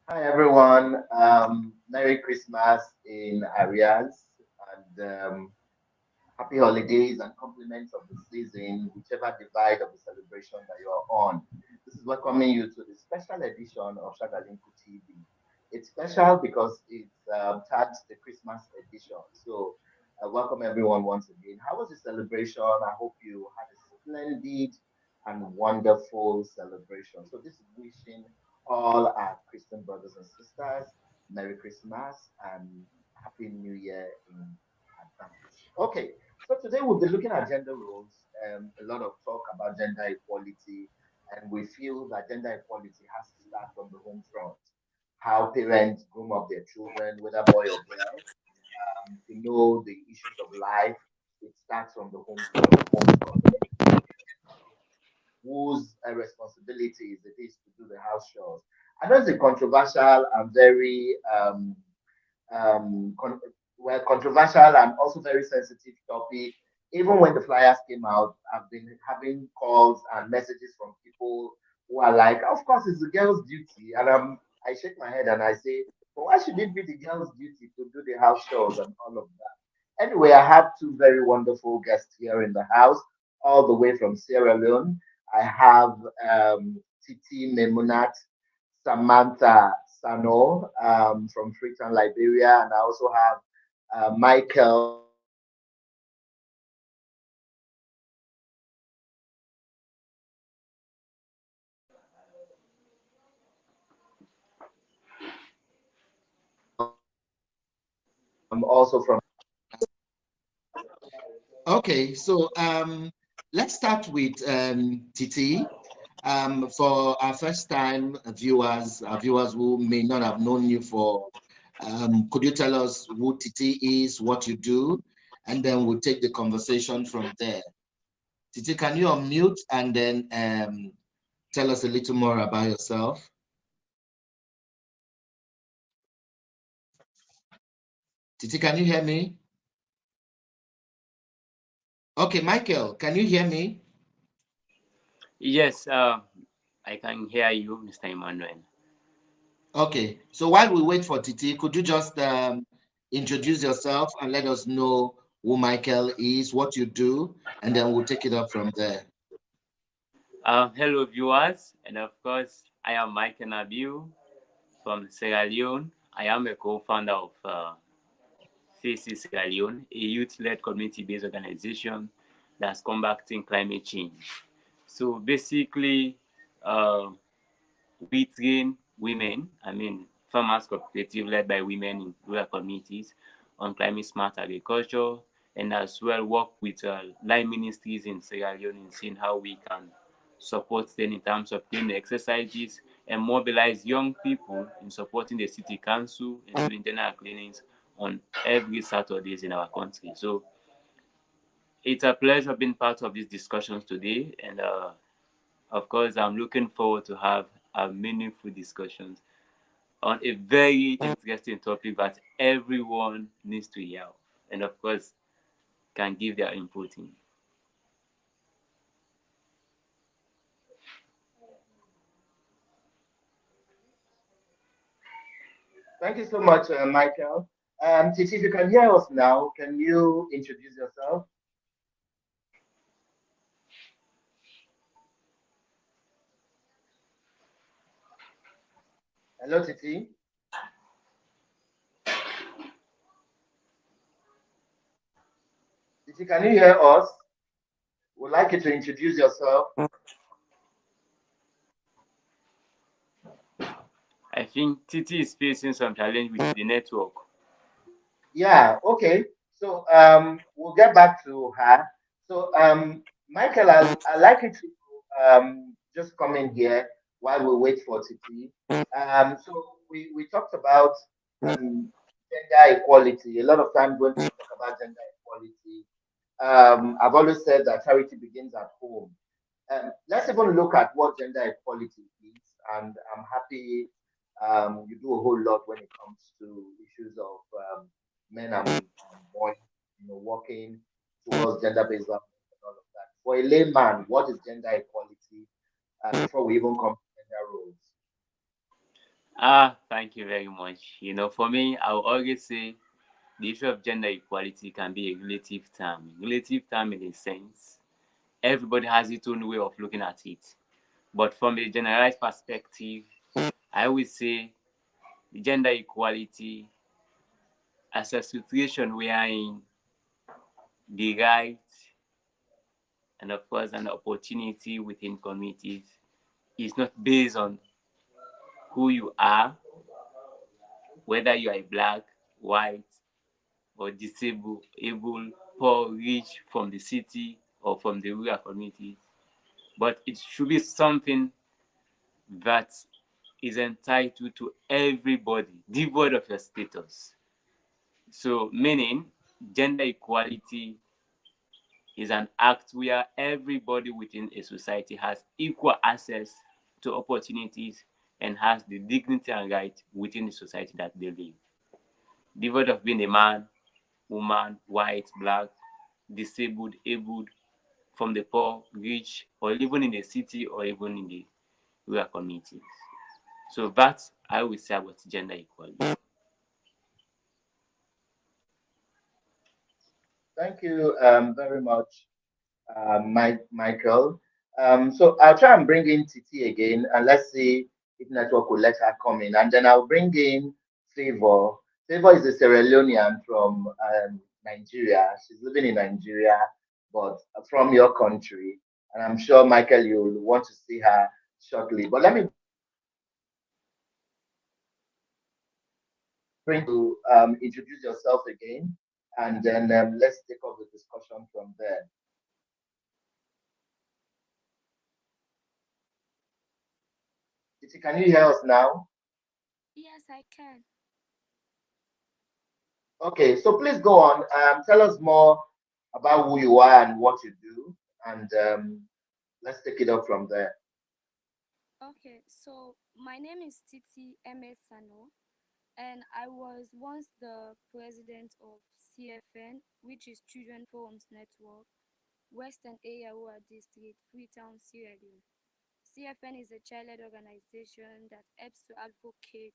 Hi everyone. Merry Christmas in arrears and happy holidays and compliments of the season, whichever divide of the celebration that you are on. This is welcoming you to the special edition of Shagalinku TV. It's special because it's tagged the Christmas edition. So, welcome everyone once again. How was the celebration? I hope you had a splendid and wonderful celebration. So, this is wishing all our Christian brothers and sisters Merry Christmas and Happy New Year in advance. Okay, so today we'll be looking at gender roles, a lot of talk about gender equality, and we feel that gender equality has to start from the home front. How parents groom up their children, whether boy or girl, to know the issues of life. It starts from the home front. Whose responsibilities it is to do the house chores. I know it's a controversial and very um, con- controversial and also very sensitive topic. Even when the flyers came out, I've been having calls and messages from people who are like, "Of course, it's the girl's duty," and I shake my head and I say, "But why should it be the girl's duty to do the house chores and all of that?" Anyway, I have two very wonderful guests here in the house, all the way from Sierra Leone. I have Tity Memunat, Samantha Sannoh from Freetown, Liberia, and I also have Michael also from. Okay, so let's start with Titi. For our first time viewers, our viewers who may not have known you for, could you tell us who Titi is, what you do, and then we'll take the conversation from there. Titi, can you unmute and then tell us a little more about yourself? Titi, can you hear me? Okay, Michael, can you hear me? Yes, I can hear you, Mr. Emmanuel. Okay, so while we wait for Titi, could you just introduce yourself and let us know who Michael is, what you do, and then we'll take it up from there. Hello, viewers, and of course, I am Michael Nabieu from Sierra Leone. I am a co-founder of FAIECY Sierra Leone, a youth-led community-based organization that's combating climate change. So basically, uh, we train women, farmers cooperative led by women in rural communities on climate smart agriculture, and as well work with line ministries in Sierra Leone in seeing how we can support them in terms of clean exercises and mobilize young people in supporting the city council and doing general cleanings on every Saturdays in our country. So it's a pleasure being part of these discussions today, and of course, I'm looking forward to have a meaningful discussions on a very interesting topic that everyone needs to hear, and of course, can give their input in. Thank you so much, Michael. Titi, if you can hear us now, can you introduce yourself? Hello, Titi. Titi, can you hear us? Would like you to introduce yourself. I think Titi is facing some challenge with the network. Yeah, okay. So we'll get back to her. So Michael, I like you to just come in here while we wait for Titi. So we talked about gender equality. A lot of times when we talk about gender equality, I've always said that charity begins at home. Let's even look at what gender equality is, and I'm happy you do a whole lot when it comes to issues of men and boys, working towards gender-based violence and all of that. For a layman, what is gender equality? Before we even come to gender roles. Thank you very much. For me, I will always say the issue of gender equality can be a relative term. Relative term in a sense, everybody has its own way of looking at it. But from a generalized perspective, I would say gender equality as a situation wherein the right and of course an opportunity within communities is not based on who you are, whether you are black, white, or disabled, able, poor, rich, from the city or from the rural communities. But it should be something that is entitled to everybody, devoid of your status. So, meaning gender equality is an act where everybody within a society has equal access to opportunities and has the dignity and right within the society that they live. Devoid of being a man, woman, white, black, disabled, able, from the poor, rich, or even in the city or even in the rural communities. So that's I will say about gender equality. Thank you very much, Michael. So I'll try and bring in Titi again, and let's see if network will let her come in. And then I'll bring in Favor. Favor is a Sierra Leonean from Nigeria. She's living in Nigeria, but from your country. And I'm sure, Michael, you'll want to see her shortly. But let me bring to introduce yourself again, and then let's take up the discussion from there. Titi, can you hear us now? Yes, I can. Okay, so please go on. Tell us more about who you are and what you do, and let's take it up from there. Okay, so my name is Tity Sannoh, and I was once the president of CFN, which is Children Forums Network, Western Area District, Freetown, Sierra Leone. CFN is a child-led organization that helps to advocate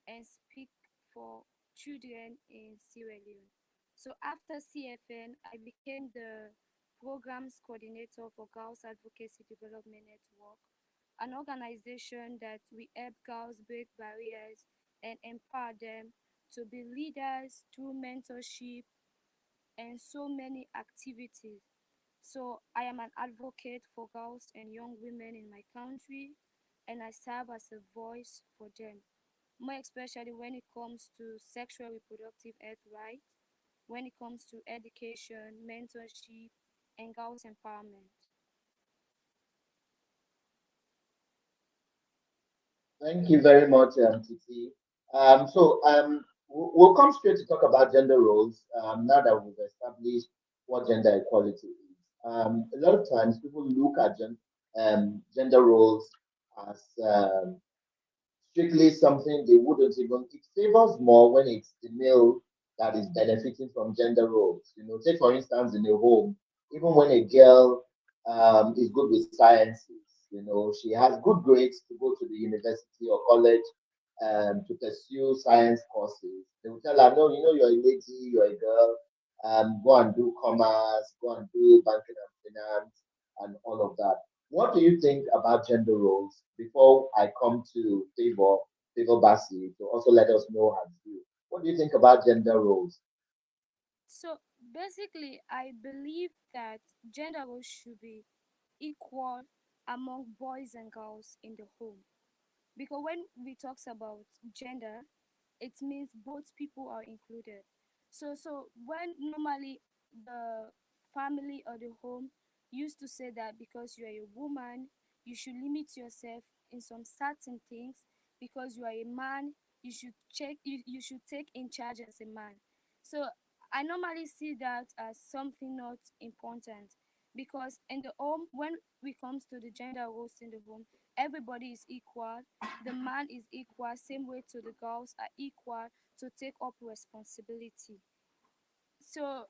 and speak for children in Sierra Leone. So after CFN, I became the programs coordinator for Girls Advocacy Development Network, an organization that we help girls break barriers and empower them to be leaders through mentorship and so many activities. So I am an advocate for girls and young women in my country, and I serve as a voice for them, more especially when it comes to sexual reproductive health rights, when it comes to education, mentorship, and girls empowerment. Thank you very much, Titi. We'll come straight to talk about gender roles now that we've established what gender equality is. A lot of times people look at gender roles as strictly something they wouldn't even. It favors more when it's the male that is benefiting from gender roles. Take for instance in a home, even when a girl is good with sciences, she has good grades to go to the university or college to pursue science courses. They will tell her, no, you're a lady, you're a girl, go and do commerce, go and do banking and finance, and all of that. What do you think about gender roles before I come to Favor Bassi to also let us know her view? What do you think about gender roles? So basically, I believe that gender roles should be equal among boys and girls in the home. Because when we talks about gender, it means both people are included. So when normally the family or the home used to say that because you are a woman, you should limit yourself in some certain things. Because you are a man, you should take in charge as a man. So I normally see that as something not important, because in the home, when we comes to the gender roles in the home, everybody is equal. The man is equal, same way to the girls are equal to take up responsibility. So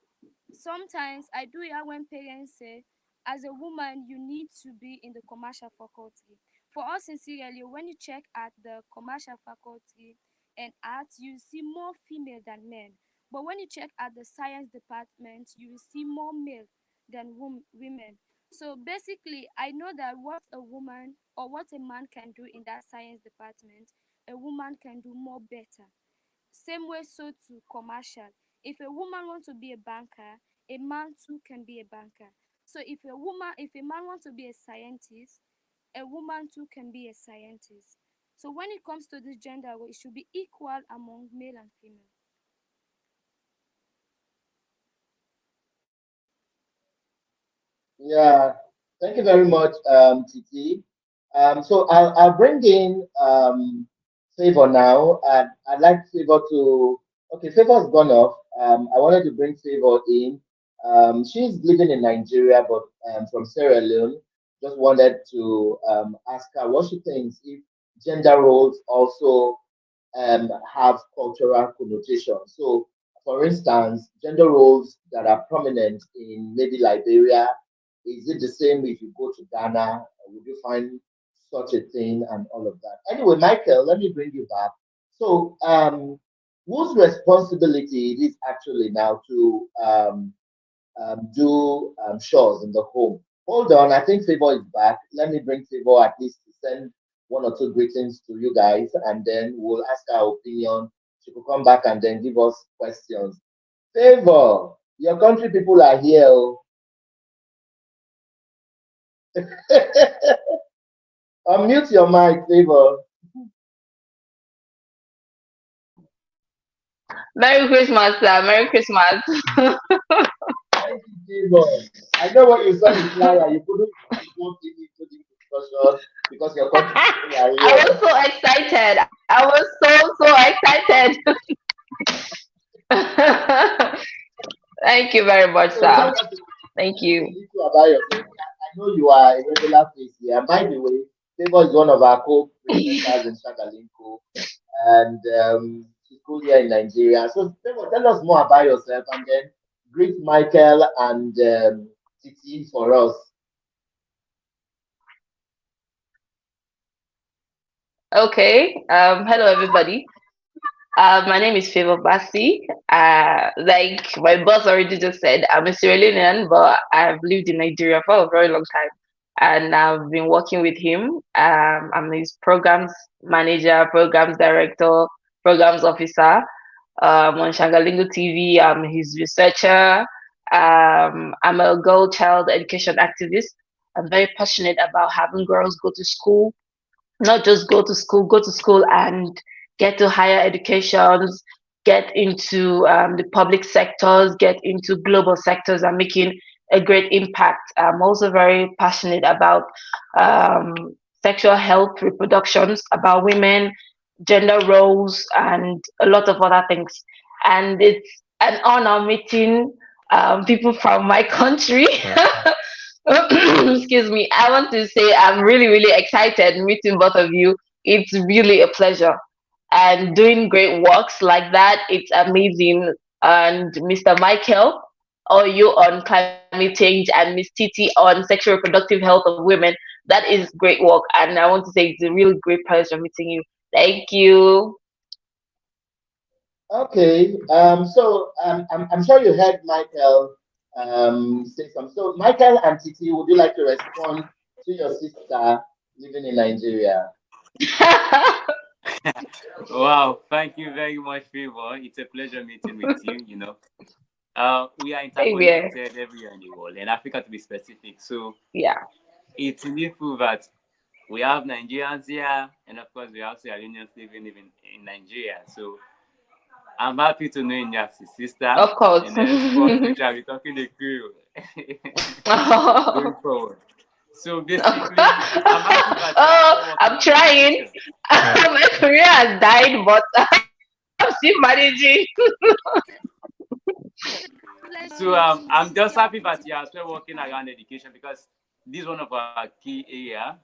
sometimes I do hear when parents say, as a woman, you need to be in the commercial faculty. For us in Sierra Leone, when you check at the commercial faculty and arts, you see more female than men. But when you check at the science department, you will see more male than women. So basically, I know that what a woman or what a man can do in that science department, a woman can do more better. Same way so to commercial. If a woman wants to be a banker, a man too can be a banker. So if a man wants to be a scientist, a woman too can be a scientist. So when it comes to this gender role, it should be equal among male and female. Yeah, thank you very much, Titi. So I'll bring in Favor now, and I'd like Favor to. Okay, Favor's gone off. I wanted to bring Favor in. She's living in Nigeria, but from Sierra Leone. Just wanted to ask her what she thinks if gender roles also have cultural connotations. So, for instance, gender roles that are prominent in maybe Liberia, is it the same if you go to Ghana? Would you find such a thing and all of that? Anyway, Michael, let me bring you back. So, whose responsibility it is actually now to do chores in the home? Hold on, I think Favor is back. Let me bring Favor at least to send one or two greetings to you guys, and then we'll ask her opinion. She could come back and then give us questions. Favor, your country people are here. Oh. Unmute your mic, Favor. Merry Christmas, sir. Merry Christmas. Thank you, Favor. I know what you saw in flyer. You couldn't go into the discussion because your country people are I here. was so excited. I was so excited. Thank you very much, So sir. tell us Thank a you. little about yourself. I know you are a regular face here. By the way, Favor is one of our co-presenters in Shagalinko, and she's school here in Nigeria. So Favor, tell us more about yourself, and then greet Michael and Titi for us. Okay. Hello, everybody. My name is Favor Bassi. Like my boss already just said, I'm a Sierra Leonean, but I've lived in Nigeria for a very long time, and I've been working with him. I'm his programs manager, programs director, programs officer. On Shangalingo TV, I'm his researcher. I'm a girl child education activist. I'm very passionate about having girls go to school, not just go to school and get to higher educations, get into the public sectors, get into global sectors and making a great impact. I'm also very passionate about um, sexual health, reproductions, about women, gender roles, and a lot of other things. And it's an honor meeting people from my country. Excuse me. I want to say I'm really excited meeting both of you. It's really a pleasure. And doing great works like that, it's amazing. And Mr. Michael, or you on climate change, and Miss Titi on sexual reproductive health of women, that is great work. And I want to say it's a really great pleasure meeting you. Thank you. Okay. So I'm sure you heard Michael say something. So Michael and Titi, would you like to respond to your sister living in Nigeria? Wow, thank you very much, Favor. It's a pleasure meeting with you. We are Same here. interconnected everywhere in the world, and Africa to be specific. So Yeah. it's needful that we have Nigerians here, and of course, we have Sierra Leoneans living in Nigeria. So I'm happy to know you as a sister, Of course. and henceforth, we shall be talking the crew going forward. So basically, I'm happy that you are Oh, still working I'm on trying. education. My career has died, but I'm still managing. Pleasure So meeting you. I'm It's just your happy that you opportunity. are still working around education because this is one of our key area.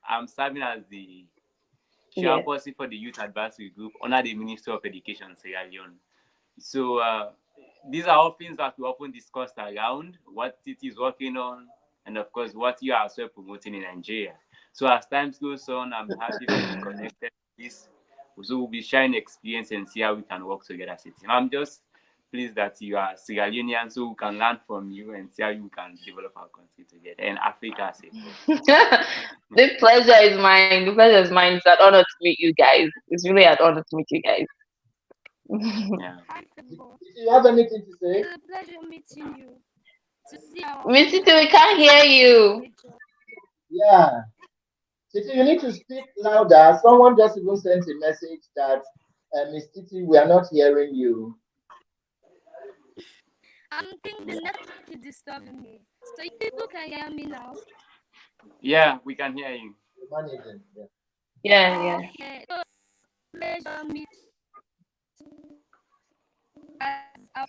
I'm serving as the Yes. chairperson for the Youth Advisory Group under the Ministry of Education, Sierra Leone. So these are all things that we often discussed around what Titi is working on, and of course what you are also promoting in Nigeria. So as time goes on, I'm happy to be connected to this. So we'll be sharing experience and see how we can work together as a team. I'm just pleased that you are Sierra Leonean, so we can learn from you and see how you can develop our country together and Africa as a whole. The pleasure is mine. The pleasure is mine. It's an honor to meet you guys. It's really an honor to meet you guys. Yeah. Hi, Febo. Do you have anything to say? It's a pleasure meeting you. To see our Miss Tito, we can't progress hear is a you. great job. Yeah. Titi, you need to speak louder. Someone just even sent a message that, Miss Titi, we are not hearing you. I'm thinking the network is disturbing me. So you people can hear me now. Yeah, we can hear you. Managing. Yeah. Yeah, yeah. Okay. So pleasure meeting as our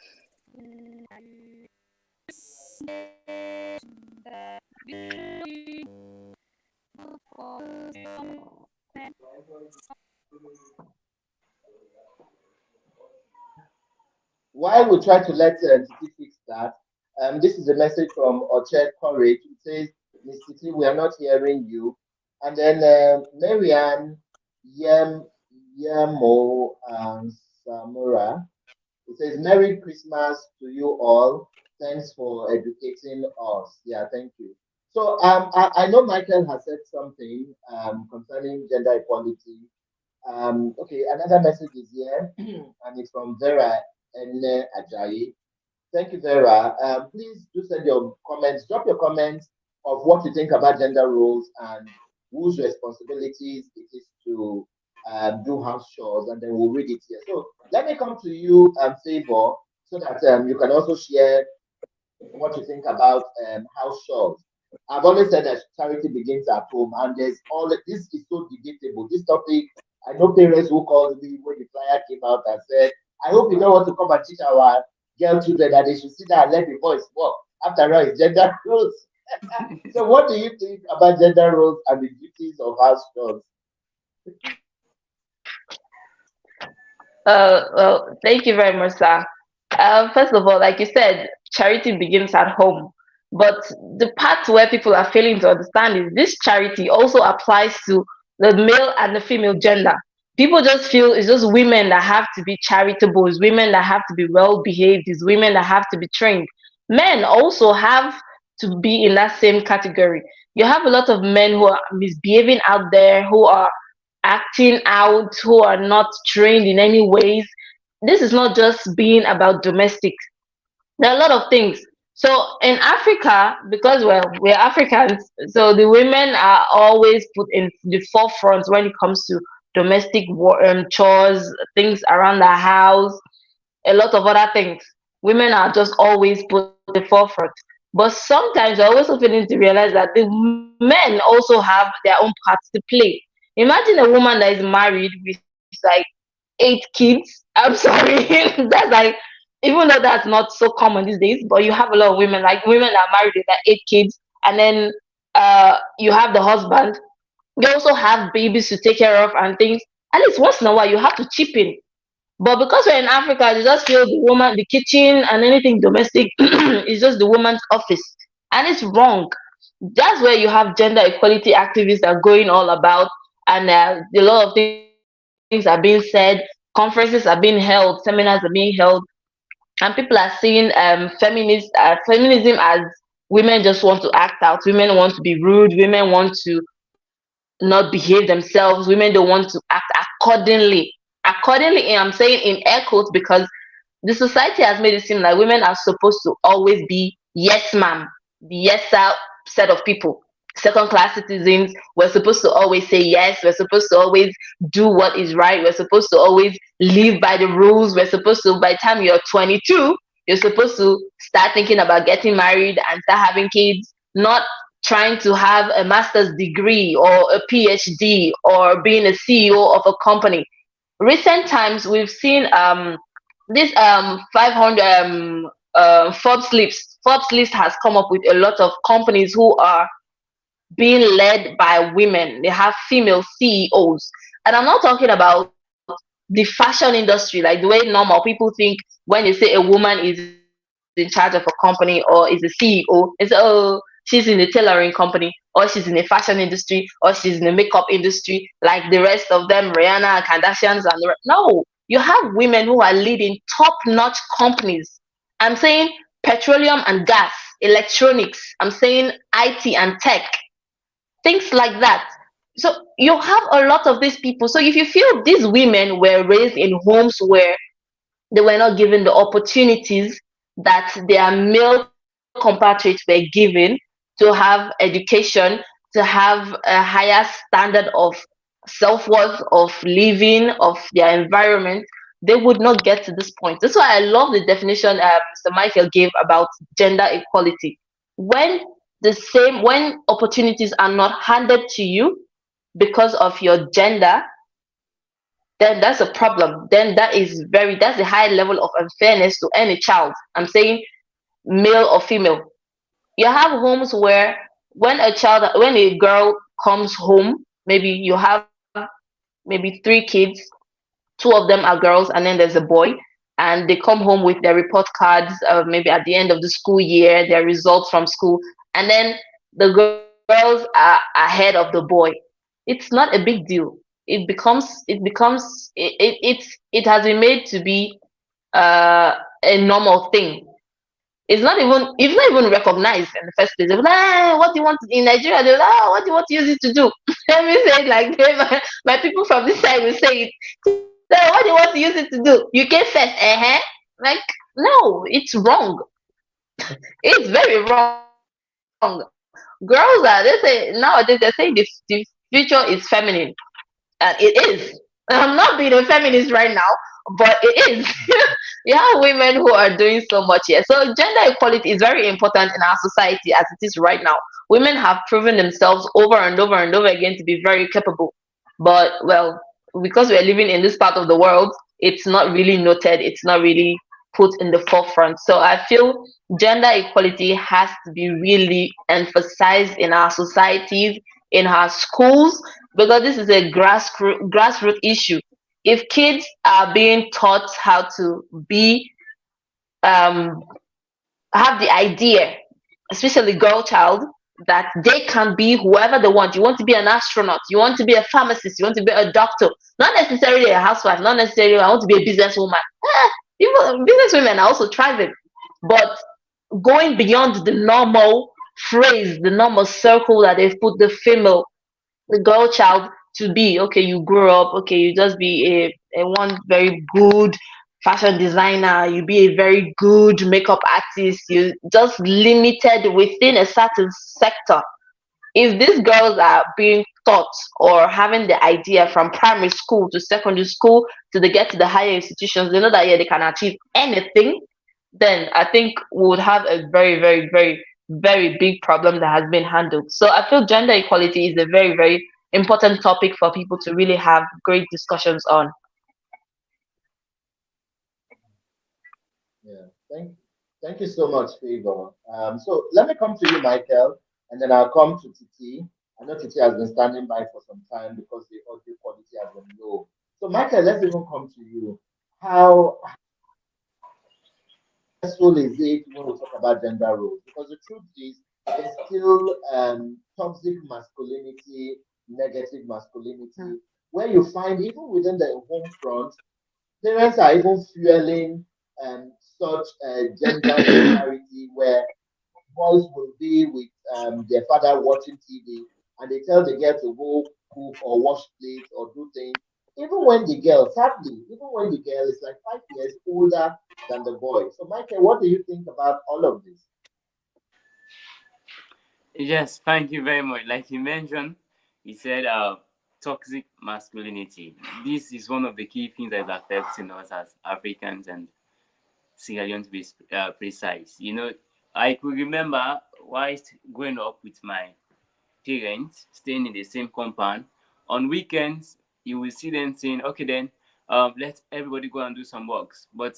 While we try to let Titi fix that, this is a message from Oche Courage. It says, Miss Titi, we are not hearing you. And then Marianne Yem Yemo Samura. It says, Merry Christmas to you all. Thanks for educating us. Yeah, thank you. So I know Michael has said something concerning gender equality. Okay, another message is here, and it's from Vera Ene Ajayi. Thank you, Vera. Please do send your comments, drop your comments of what you think about gender roles and whose responsibilities it is to do house chores, and then we'll read it here. So let me come to you, Favor, so that you can also share what you think about house chores. I've always said that charity begins at home, and there's all this is so debatable. This topic, I know parents who called me when the flyer came out and said, "I hope you don't want to come and teach our girl children that they should sit down and let the boys work." After all, it's gender roles. So, what do you think about gender roles and the duties of house chores? Well, thank you very much, sir. First of all, like you said, charity begins at home. But the part where people are failing to understand is this charity also applies to the male and the female gender. People just feel it's just women that have to be charitable, it's women that have to be well behaved, it's women that have to be trained. Men also have to be in that same category. You have a lot of men who are misbehaving out there, who are acting out, who are not trained in any ways. This is not just being about domestic. There are a lot of things. So in Africa, because well, we're Africans, so the women are always put in the forefront when it comes to domestic chores, things around the house, a lot of other things. Women are just always put in the forefront. But sometimes I also feel to realize that the men also have their own parts to play. Imagine a woman that is married with like 8 kids. I'm sorry, that's like, even though that's not so common these days, but you have a lot of women, like women that are married with like 8 kids, and then you have the husband. They also have babies to take care of and things. At least once in a while, you have to chip in, but because we're in Africa, they just feel the woman, the kitchen, and anything domestic is just the woman's office. And it's wrong. That's where you have gender equality activists that are going all about, and a lot of things are being said, conferences are being held, seminars are being held, and people are seeing feminism as women just want to act out, women want to be rude, women want to not behave themselves, women don't want to act accordingly. Accordingly, and I'm saying in air quotes because the society has made it seem like women are supposed to always be yes ma'am, the yes sir set of people. Second class citizens, we're supposed to always say yes, we're supposed to always do what is right, we're supposed to always live by the rules, we're supposed to, by the time you're 22, you're supposed to start thinking about getting married and start having kids, not trying to have a master's degree or a PhD or being a CEO of a company. Recent times we've seen this 500 Forbes list has come up with a lot of companies who are being led by women. They have female CEOs, and I'm not talking about the fashion industry, like the way normal people think when they say a woman is in charge of a company or is a CEO. It's she's in the tailoring company, or she's in the fashion industry, or she's in the makeup industry, like the rest of them, Rihanna, Kardashians, and no, you have women who are leading top-notch companies. I'm saying petroleum and gas, electronics. I'm saying IT and tech, things like that. So you have a lot of these people. So if you feel these women were raised in homes where they were not given the opportunities that their male compatriots were given to have education, to have a higher standard of self-worth, of living, of their environment, they would not get to this point. That's why I love the definition Mr. Michael gave about gender equality. When when opportunities are not handed to you because of your gender, then that's a problem. Then that's a high level of unfairness to any child. I'm saying male or female. You have homes where when a girl comes home, maybe you have maybe three kids, two of them are girls, and then there's a boy, and they come home with their report cards, maybe at the end of the school year, their results from school, and then the girls are ahead of the boy. It's not a big deal. It has been made to be a normal thing. It's not even recognized in the first place. They're like, "Ah, what do you want in Nigeria?" They're like, "Ah, what do you want to use it to do?" Let me say it like this. My people from this side will say it. So what do you want to use it to do? You came first, Like, no, it's wrong. It's very wrong. Girls are they say nowadays they're saying the future is feminine. And it is. I'm not being a feminist right now, but it is. You have women who are doing so much here. So gender equality is very important in our society as it is right now. Women have proven themselves over and over and over again to be very capable. But well, because we're living in this part of the world, it's not really noted, it's not really put in the forefront. So I feel gender equality has to be really emphasized in our societies, in our schools, because this is a grassroots issue. If kids are being taught how to be um have the idea, especially girl child, that they can be whoever they want. You want to be an astronaut, you want to be a pharmacist, you want to be a doctor, not necessarily a housewife, not necessarily I want to be a businesswoman. Even businesswomen are also thriving, but going beyond the normal phrase, the normal circle that they've put the girl child to be. Okay, you grow up, okay, you just be a one very good fashion designer, you be a very good makeup artist, you just limited within a certain sector. If these girls are being taught or having the idea from primary school to secondary school to they get to the higher institutions, they know that yeah, they can achieve anything, then I think we would have a very, very, very, very big problem that has been handled. So I feel gender equality is a very, very important topic for people to really have great discussions on. Yeah, thank you so much, Favor. So let me come to you, Michael, and then I'll come to Titi. I know Titi has been standing by for some time because the audio quality has been low. So, Michael, let's even come to you. How stressful is it when we talk about gender roles? Because the truth is, there's still toxic masculinity, negative masculinity, where you find even within the home front, parents are even fueling such gender disparity where boys will be with their father watching TV and they tell the girl to go cook or wash plates or do things. Even when the girl, sadly, even when the girl is like 5 years older than the boy. So, Michael, what do you think about all of this? Yes, thank you very much. Like you mentioned, you said toxic masculinity. This is one of the key things that is affecting us as Africans and Sierra Leone to be precise. You know, I could remember whilst growing up with my parents, staying in the same compound. On weekends, you will see them saying, okay, then let everybody go and do some works. But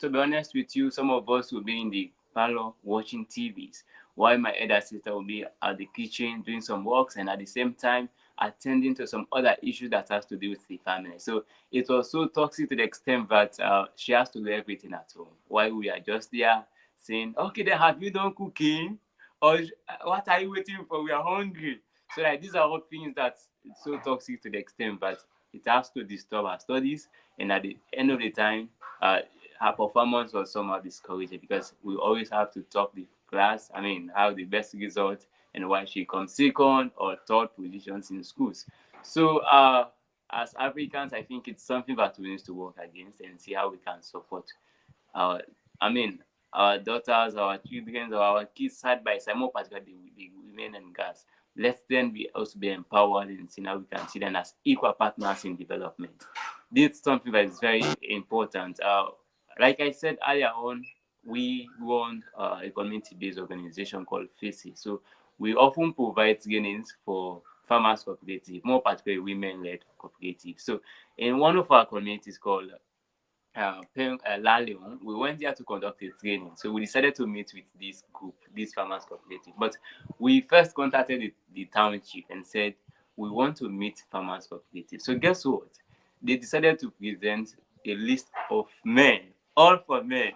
to be honest with you, some of us will be in the parlor watching TVs, while my elder sister will be at the kitchen doing some works and at the same time attending to some other issues that has to do with the family. So it was so toxic to the extent that she has to do everything at home, while we are just there saying, okay, then have you done cooking? Or what are you waiting for? We are hungry. So like these are all things that it's so toxic to the extent that it has to disturb our studies, and at the end of the time, uh, her performance was somehow discouraged because we always have to top the class. I mean, have the best result, and why she comes second or third positions in schools. So as Africans, I think it's something that we need to work against and see how we can support our, I mean, our daughters, our children, or our kids side by side, more particularly the women and girls. Let them be also be empowered and see how we can see them as equal partners in development. This is something that is very important. Like I said earlier on, we run a community-based organization called FAIECY. So we often provide trainings for farmers cooperative, more particularly women-led cooperative. So in one of our communities called Leone, we went there to conduct a training. So we decided to meet with this group, this farmers cooperative. But we first contacted the town chief and said we want to meet farmers cooperative. So guess what? They decided to present a list of men, all for men.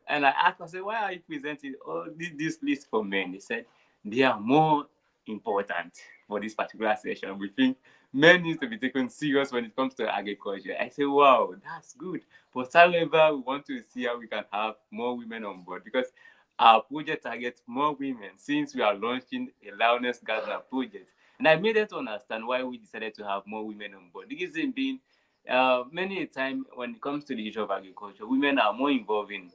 And I asked, I said, why are you presenting all this list for men? They said they are more important for this particular session. We think men need to be taken serious when it comes to agriculture. I say, wow, that's good. But however, we want to see how we can have more women on board because our project targets more women since we are launching a Lioness Gardener project. And I made them to understand why we decided to have more women on board. The reason being, many a time when it comes to the issue of agriculture, women are more involved in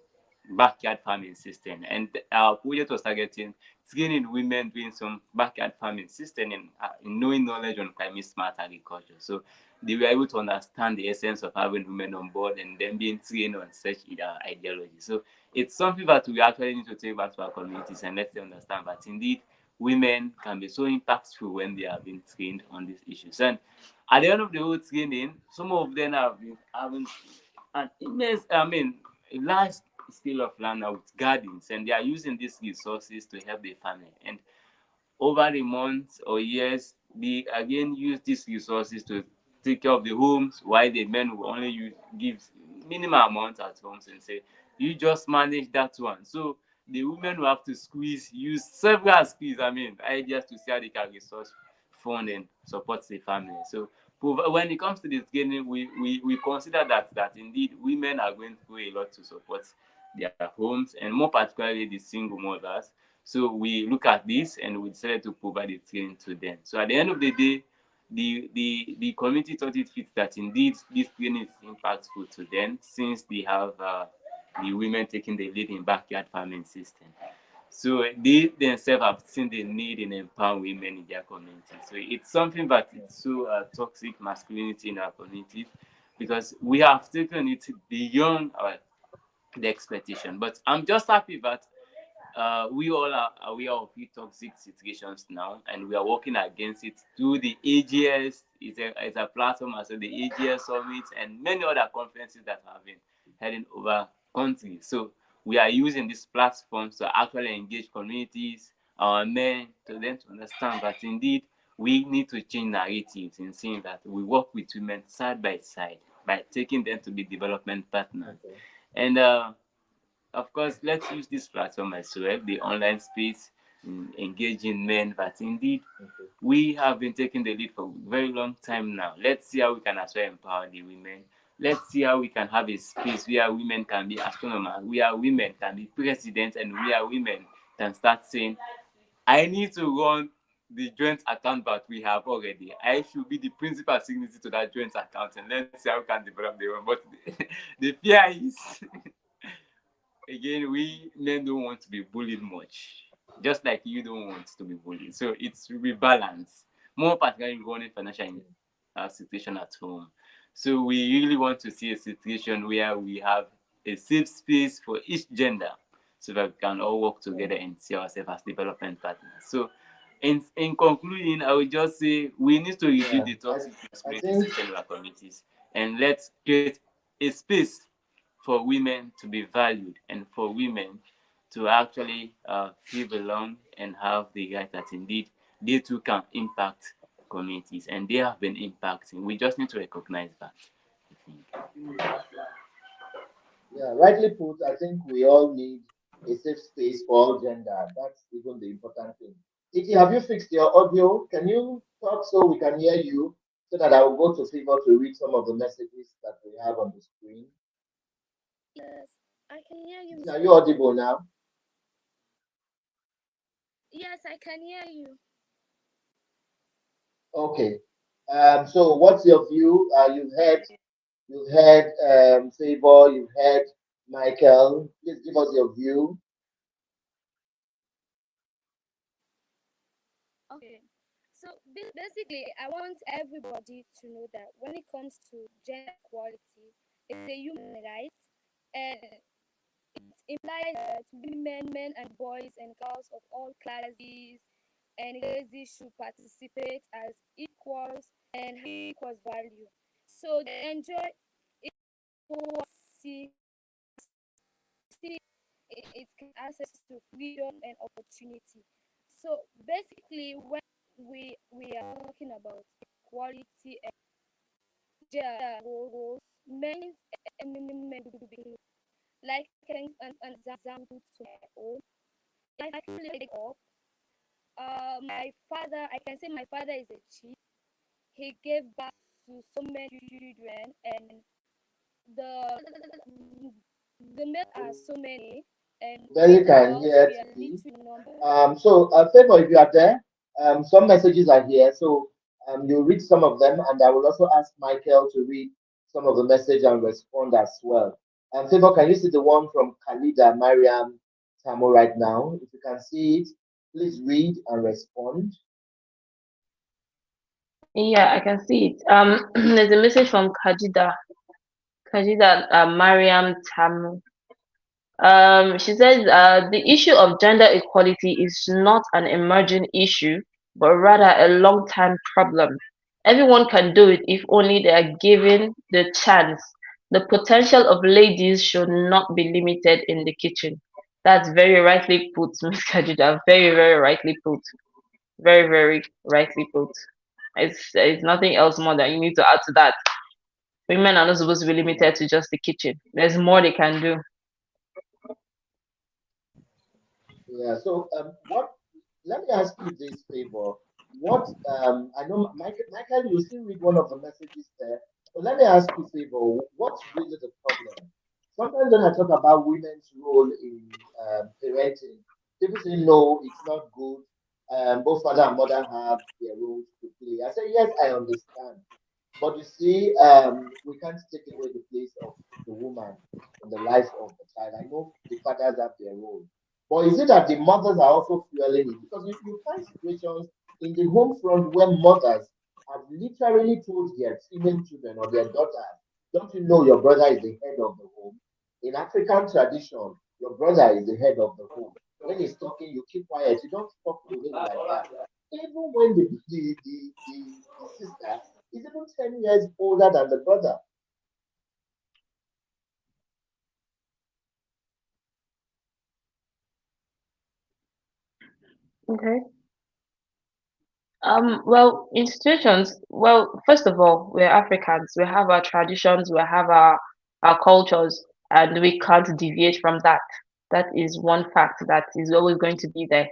backyard farming system, and our project was targeting training women doing some backyard farming system in knowing knowledge on climate smart agriculture. So they were able to understand the essence of having women on board and then being trained on such ideology. So it's something that we actually need to take back to our communities and let them understand that indeed women can be so impactful when they are being trained on these issues. And at the end of the whole training, some of them have been having an immense, I mean, a large scale of land now with gardens, and they are using these resources to help the family. And over the months or years, they again use these resources to take care of the homes, while the men will only give minimal amount at homes and say, you just manage that one. So the women will have to use several squeeze, I mean, ideas to see how they can resource fund and support the family. So when it comes to this training, we consider that indeed women are going through a lot to support their homes, and more particularly the single mothers. So we look at this and we decided to provide the training to them. So at the end of the day, the community thought it fit that indeed this training is impactful to them since they have the women taking the lead in backyard farming system. So they themselves have seen the need in empowering women in their community. So it's something that is so toxic masculinity in our communities because we have taken it beyond the expectation. But I'm just happy that we all are aware of the toxic situations now, and we are working against it through the AGS. It's a platform as well, the AGS summits and many other conferences that have been heading over countries. So we are using these platforms to actually engage communities, our men, to them to understand that indeed we need to change narratives in seeing that we work with women side by side by taking them to be development partners. Okay. And of course, let's use this platform as well, the online space, in engaging men that indeed we have been taking the lead for a very long time now. Let's see how we can as well empower the women. Let's see how we can have a space where women can be astronomers, where women can be presidents, and where women can start saying, I need to run the joint account that we have already. I should be the principal signatory to that joint account, and let's see how we can develop the one. But the fear is again, we men don't want to be bullied much, just like you don't want to be bullied. So it's rebalance, more particularly running financial situation at home. So we really want to see a situation where we have a safe space for each gender, so that we can all work together and see ourselves as development partners. So in concluding, I would just say we need to reduce the toxic masculinity system in our communities, and let's create a space for women to be valued and for women to actually feel belong and have the right that indeed they too can impact communities, and they have been impacting. We just need to recognize that, I think. Yeah, rightly put. I think we all need a safe space for all gender. That's even the important thing. Titi, have you fixed your audio? Can you talk so we can hear you? So that I will go to Favor to read some of the messages that we have on the screen. Yes, I can hear you, Titi, are Mr. you audible Favor. now? Yes, I can hear you. Okay. So what's your view? You've heard Favor, you've heard Michael. Please give us your view. Okay. So basically, I want everybody to know that when it comes to gender equality, it's a human right, and it implies that women, men, and boys and girls of all classes and races should participate as equals and have equal value. So they enjoy equal see it can access to freedom and opportunity. So basically, when we are talking about equality and gender roles, men and women will be like an example to my own. If I can wake up, my father, I can say my father is a chief. He gave birth to so many children, and the the males are so many, and we Barely the can girls hear we are Titi. little in number. Favor, if you are there, some messages are here. So you read some of them, and I will also ask Michael to read some of the message and respond as well. Favor, can you see the one from Khalida Mariam Tamo right now? If you can see it, please read and respond. Yeah, I can see it. There's a message from Kajida Mariam Tamu. She says the issue of gender equality is not an emerging issue, but rather a long-time problem. Everyone can do it if only they are given the chance. The potential of ladies should not be limited in the kitchen. That's very rightly put, Miss Kajida. Very, very rightly put. Very, very rightly put. It's nothing else more that you need to add to that. Women are not supposed to be limited to just the kitchen. There's more they can do. Yeah. So what? Let me ask you this favor. What? I know Michael, you still read one of the messages there. But let me ask you favor. What's really the problem? Sometimes when I talk about women's role in parenting, people say no, it's not good. Both father and mother have their roles to play. I say yes, I understand. But you see, we can't take away the place of the woman in the life of the child. I know the fathers have their role. But is it that the mothers are also fueling it? Because you find situations in the home front where mothers have literally told their female children or their daughters, don't you know your brother is the head of the home? In African tradition, your brother is the head of the home. When he's talking, you keep quiet. You don't talk to him like that. Even when the sister is even 10 years older than the brother. Okay. Well, institutions, well, first of all, we're Africans. We have our traditions, we have our cultures, and we can't deviate from that. That is one fact that is always going to be there.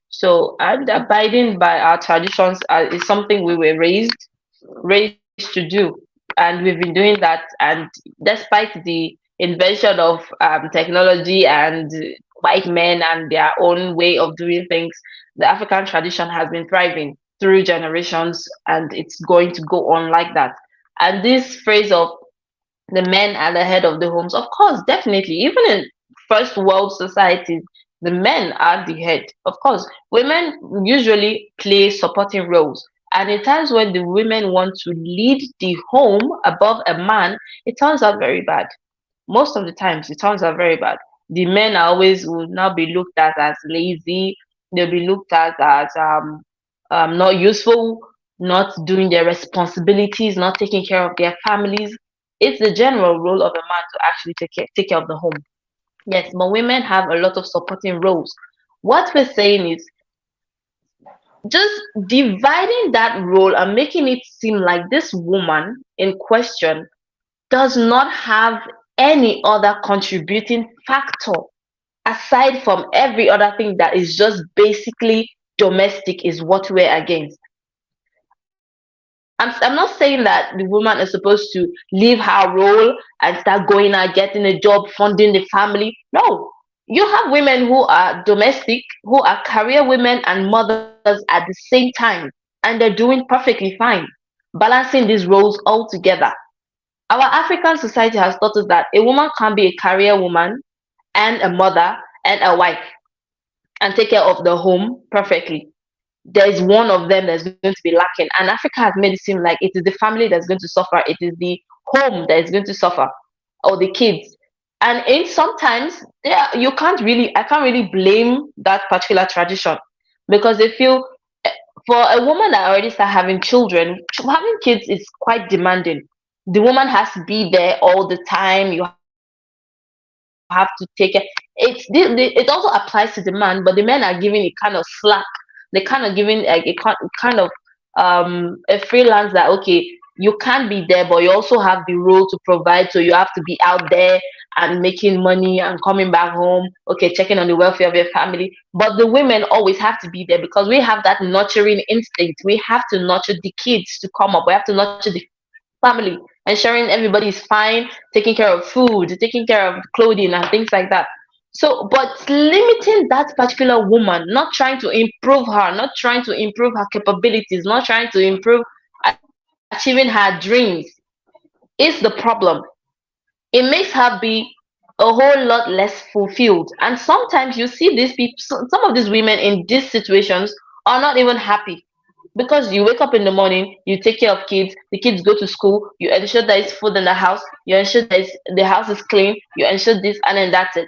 So, and abiding by our traditions is something we were raised to do, and we've been doing that. And despite the invention of technology and white men and their own way of doing things, the African tradition has been thriving through generations, and it's going to go on like that. And this phrase of the men are the head of the homes, of course, definitely, even in first world societies, the men are the head. Of course, women usually play supporting roles, and in times when the women want to lead the home above a man, it turns out very bad. Most of the times, it turns out very bad. The men are always will now be looked at as lazy. They'll be looked at as not useful, not doing their responsibilities, not taking care of their families. It's the general role of a man to actually take care of the home. Yes, but women have a lot of supporting roles. What we're saying is just dividing that role and making it seem like this woman in question does not have any other contributing factor aside from every other thing that is just basically domestic, is what we're against. I'm not saying that the woman is supposed to leave her role and start going out, getting a job, funding the family. No. You have women who are domestic, who are career women and mothers at the same time, and they're doing perfectly fine, balancing these roles all together. Our African society has taught us that a woman can be a career woman and a mother and a wife and take care of the home perfectly. There's one of them that's going to be lacking. And Africa has made it seem like it is the family that's going to suffer, it is the home that is going to suffer, or the kids. And in sometimes, yeah, I can't really blame that particular tradition, because they feel, for a woman that already start having children, having kids is quite demanding. The woman has to be there all the time. You have to take it. It also applies to the man, but the men are giving it kind of slack. They're kind of giving like kind of a freelance that, okay, you can be there, but you also have the role to provide. So you have to be out there and making money and coming back home, okay, checking on the welfare of your family. But the women always have to be there because we have that nurturing instinct. We have to nurture the kids to come up. We have to nurture the family, ensuring everybody is fine, taking care of food, taking care of clothing and things like that. So, but limiting that particular woman, not trying to improve her, not trying to improve her capabilities, not trying to improve achieving her dreams, is the problem. It makes her be a whole lot less fulfilled. And sometimes you see these people, some of these women in these situations are not even happy, because you wake up in the morning, you take care of kids, the kids go to school, you ensure there is food in the house, you ensure the house is clean, you ensure this, and then that's it.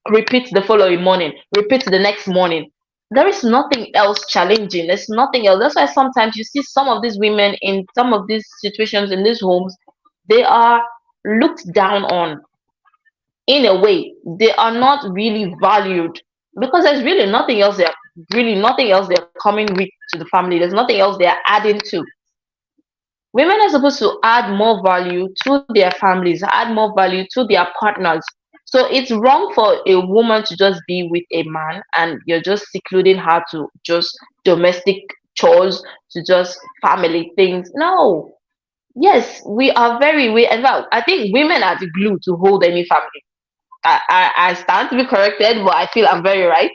Repeat the following morning, repeat the next morning. There is nothing else challenging. There's nothing else. That's why sometimes you see some of these women in some of these situations in these homes, they are looked down on. In a way, they are not really valued, because there's really nothing else they're coming with to the family. There's nothing else they're adding to. Women are supposed to add more value to their families, add more value to their partners. So it's wrong for a woman to just be with a man and you're just secluding her to just domestic chores, to just family things. No. Yes, in fact, I think women are the glue to hold any family. I stand to be corrected, but I feel I'm very right.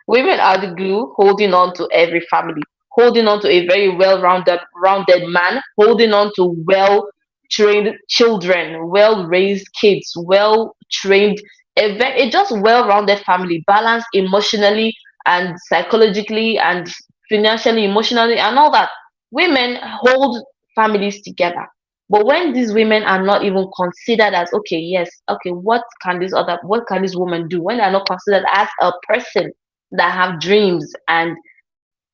Women are the glue holding on to every family, holding on to a very rounded man, holding on to well trained children, well raised kids, well trained, a just well rounded family, balanced emotionally and psychologically and financially, emotionally, and all that. Women hold families together. But when these women are not even considered as, okay, yes, okay, what can this woman do? When they're not considered as a person that have dreams and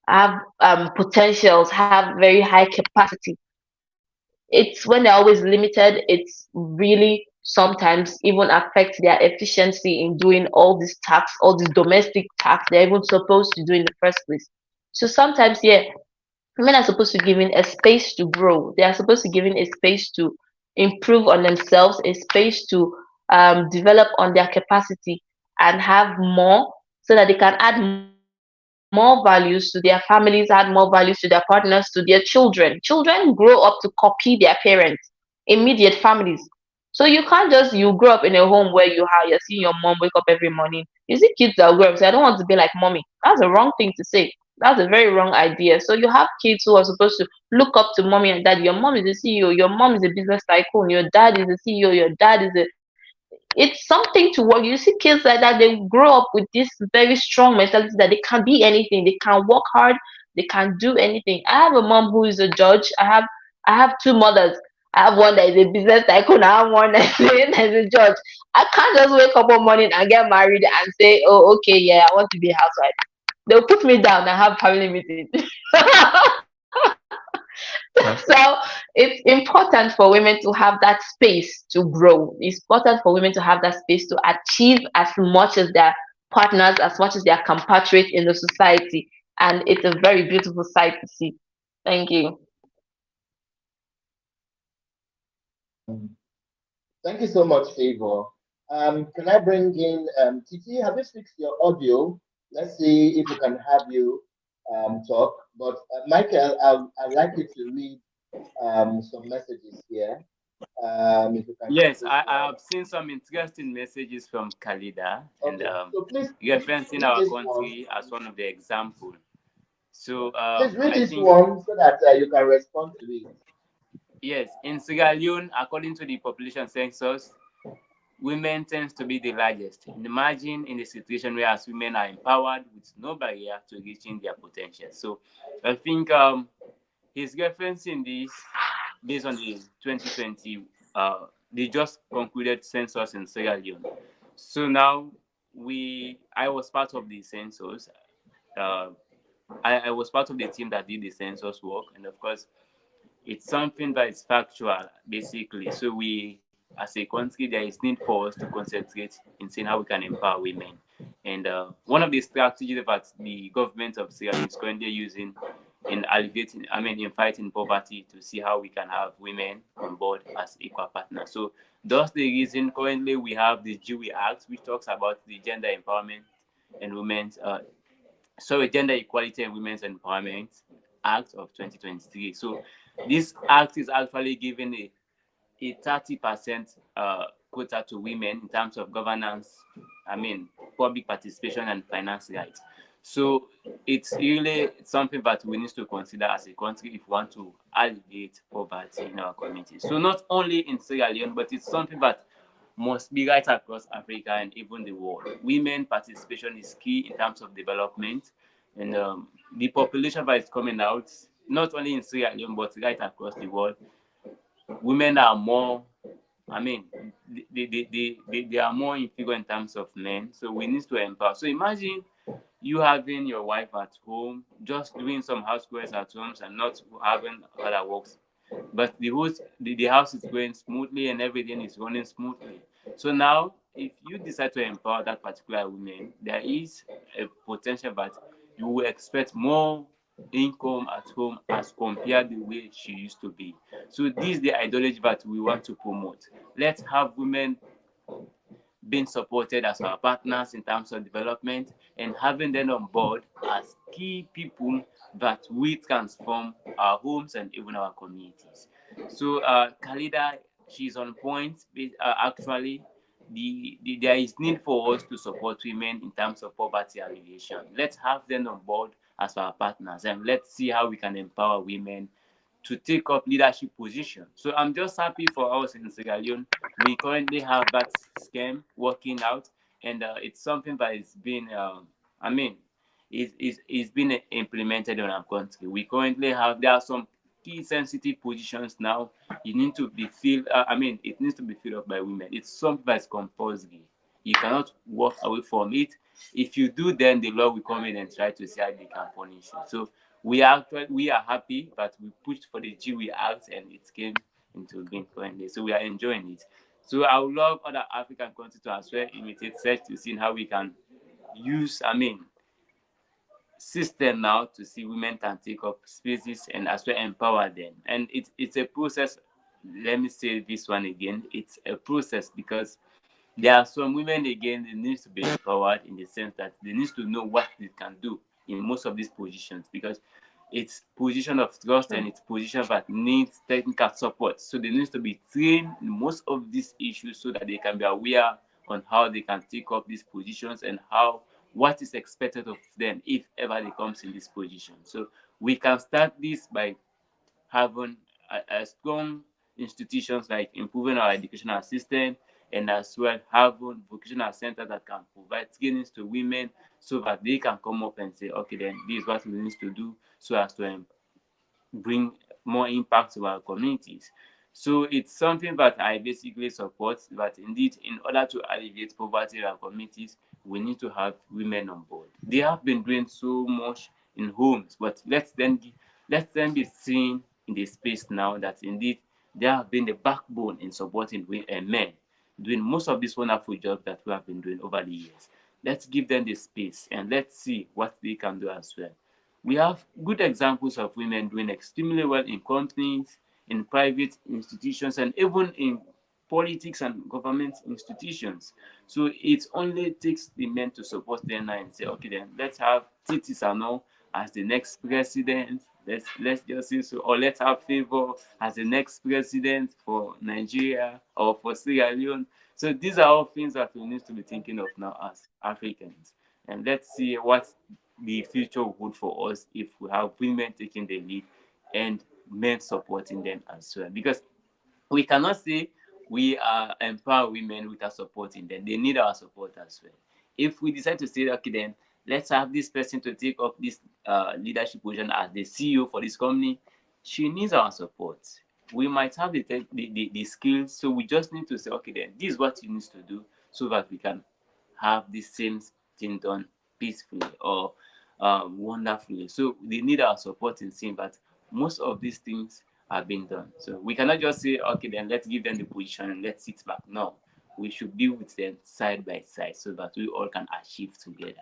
have potentials, have very high capacity, it's when they're always limited, it's really sometimes even affects their efficiency in doing all these tasks, all these domestic tasks they're even supposed to do in the first place. So sometimes, yeah, women are supposed to be given a space to grow. They are supposed to be given a space to improve on themselves, a space to develop on their capacity and have more, so that they can add more values to their families, add more values to their partners, to their children. Children grow up to copy their parents, immediate families. So you can't just, you grow up in a home where you're seeing your mom wake up every morning. You see kids that grow up say, I don't want to be like mommy. That's a wrong thing to say. That's a very wrong idea. So you have kids who are supposed to look up to mommy and daddy. Your mom is a CEO, your mom is a business tycoon, your dad is a CEO, your dad is a, it's something to work. You see kids like that, they grow up with this very strong mentality that they can be anything, they can work hard, they can do anything. I have a mom who is a judge. I have two mothers. I have one that is a business tycoon. I have one that is a judge. I can't just wake up one morning and get married and say, oh, okay, yeah, I want to be a housewife. They'll put me down and have family meetings. So it's important for women to have that space to grow. It's important for women to have that space to achieve as much as their partners, as much as their compatriots in the society. And it's a very beautiful sight to see. Thank you. Thank you so much, Favor. Can I bring in Titi? Have you fixed your audio? Let's see if we can have you talk. But Michael, I'd like you to read some messages here. If you can Yes, quickly I share. have seen some interesting messages from Khalida and Okay, so please referencing read our this one. country as one of the example. Yeah. So Please read I this think one so that you can respond to it. yes, in Sierra Leone, according to the population census, women tends to be the largest. Imagine in a situation where as women are empowered with no barrier to reaching their potential. So I think he's referencing this based on the 2020, they just concluded census in Sierra Leone. So now I was part of the census. Uh, I was part of the team that did the census work, and of course, it's something that is factual, basically. So as a country, there is need for us to concentrate in seeing how we can empower women. And one of the strategies that the government of Sierra Leone is currently using in alleviating, in fighting poverty to see how we can have women on board as equal partners. So that's the reason currently we have the Dewey Act, which talks about the gender empowerment and women's Gender Equality and Women's Empowerment Act of 2023. So this act is actually giving a 30% quota to women in terms of governance, public participation and finance rights. So it's really something that we need to consider as a country if we want to alleviate poverty in our community. So not only in Sierra Leone, but it's something that must be right across Africa and even the world. Women participation is key in terms of development, and the population that is coming out, not only in Sierra Leone but right across the world, women are more, I mean, they are more inferior in terms of men. So we need to empower. So imagine you having your wife at home, just doing some house chores at home and not having other works. But the house is going smoothly and everything is running smoothly. So now, if you decide to empower that particular woman, there is a potential that you will expect more income at home as compared the way she used to be. So this is the ideology that we want to promote. Let's have women being supported as our partners in terms of development and having them on board as key people that we transform our homes and even our communities. So Khalida, she's on point. Actually, there is need for us to support women in terms of poverty alleviation. Let's have them on board as our partners and let's see how we can empower women to take up leadership position. So I'm just happy for us in Sierra Leone. We currently have that scheme working out, and it's something that is being, I mean, is being implemented in our country. We currently have there are some key sensitive positions now. You need to be filled. It needs to be filled up by women. It's something that's compulsory. You cannot walk away from it. If you do, then the law will come in and try to see how they can punish you. So we are happy that we pushed for the GWE Act and it came into being currently. So we are enjoying it. So I would love other African countries to as well imitate such to see how we can use, system now to see women can take up spaces and as well empower them. And it's a process. Let me say this one again. It's a process because there are some women again they need to be empowered in the sense that they need to know what they can do in most of these positions because it's position of trust and it's position that needs technical support. So they need to be trained in most of these issues so that they can be aware on how they can take up these positions and how what is expected of them if ever they comes in this position. So we can start this by having a strong institutions like improving our educational system and as well having vocational centers that can provide trainings to women so that they can come up and say, okay, then this is what we need to do so as to bring more impact to our communities. So it's something that I basically support that indeed in order to alleviate poverty in our communities, we need to have women on board. They have been doing so much in homes, but let them be seen in the space now that indeed they have been the backbone in supporting men doing most of this wonderful job that we have been doing over the years. Let's give them the space and let's see what they can do as well. We have good examples of women doing extremely well in companies, in private institutions, and even in politics and government institutions. So it only takes the men to support them and say, okay, then let's have Tity Sannoh as the next president. Let's just say so, or let's have Favor as the next president for Nigeria or for Sierra Leone. So these are all things that we need to be thinking of now as Africans. And let's see what the future will hold for us if we have women taking the lead and men supporting them as well. Because we cannot say we are empower women without supporting them. They need our support as well. If we decide to say, okay, then let's have this person to take up this leadership position as the CEO for this company, she needs our support. We might have the skills, so we just need to say, okay, then this is what you need to do so that we can have the same thing done peacefully or wonderfully. So they need our support in seeing that most of these things are being done. So we cannot just say, okay, then let's give them the position and let's sit back. No, we should be with them side by side so that we all can achieve together.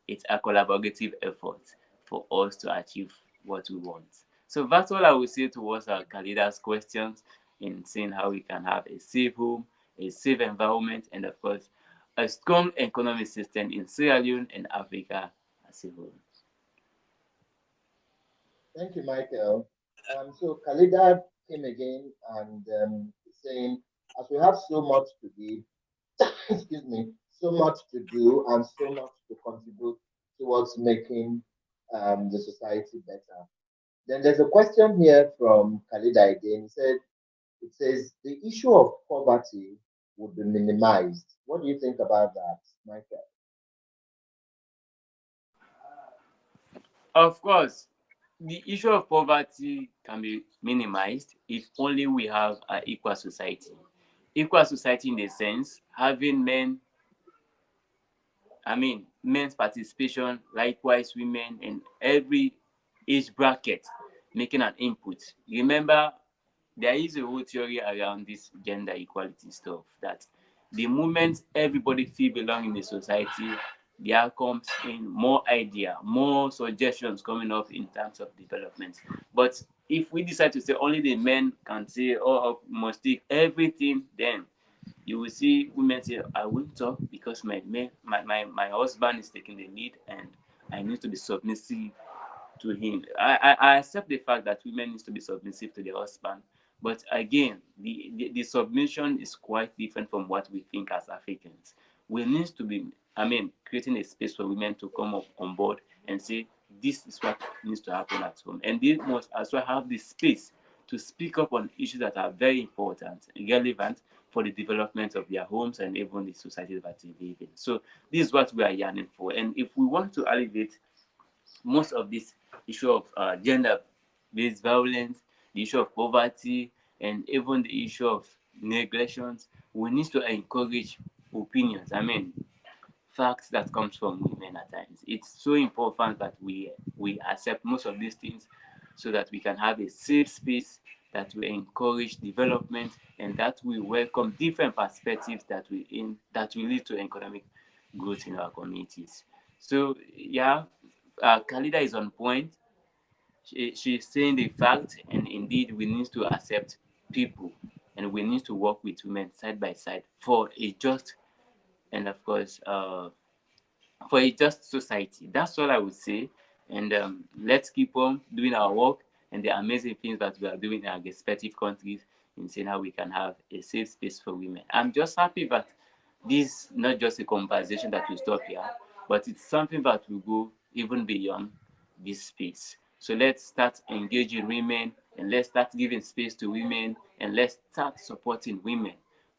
It's a collaborative effort for us to achieve what we want. So that's all I will say towards our Kalida's questions in seeing how we can have a safe home, a safe environment, and of course, a strong economic system in Sierra Leone and Africa as a whole. Thank you, Michael. So Khalida came again and is saying, as we have so much to give, excuse me, so much to do and so much to contribute towards making the society better. Then there's a question here from Khalida again. It says the issue of poverty would be minimized. What do you think about that, Michael? Of course, the issue of poverty can be minimized if only we have an equal society. Equal society in the sense having men, men's participation, likewise women in every age bracket making an input. Remember, there is a whole theory around this gender equality stuff that the moment everybody feel belong in the society, there comes in more idea, more suggestions coming up in terms of development. But if we decide to say only the men can say, oh, must take everything, then you will see women say, I won't talk because my husband is taking the lead and I need to be submissive to him. I accept the fact that women need to be submissive to their husband, but again, the submission is quite different from what we think as Africans. We need to be, creating a space for women to come up on board and say, this is what needs to happen at home. And they must as well have the space to speak up on issues that are very important and relevant for the development of their homes and even the society that they live in. So this is what we are yearning for. And if we want to elevate most of this issue of gender-based violence, the issue of poverty, and even the issue of neglections, we need to encourage opinions. Facts that comes from women at times. It's so important that we accept most of these things so that we can have a safe space that will encourage development and that will welcome different perspectives that will lead to economic growth in our communities. So yeah, Khalida is on point. She's saying the fact, and indeed we need to accept people and we need to work with women side by side for a just and of course for a just society. That's all I would say. And let's keep on doing our work and the amazing things that we are doing in our respective countries in seeing how we can have a safe space for women. I'm just happy that this is not just a conversation that will stop here, but it's something that will go even beyond this space. So let's start engaging women and let's start giving space to women and let's start supporting women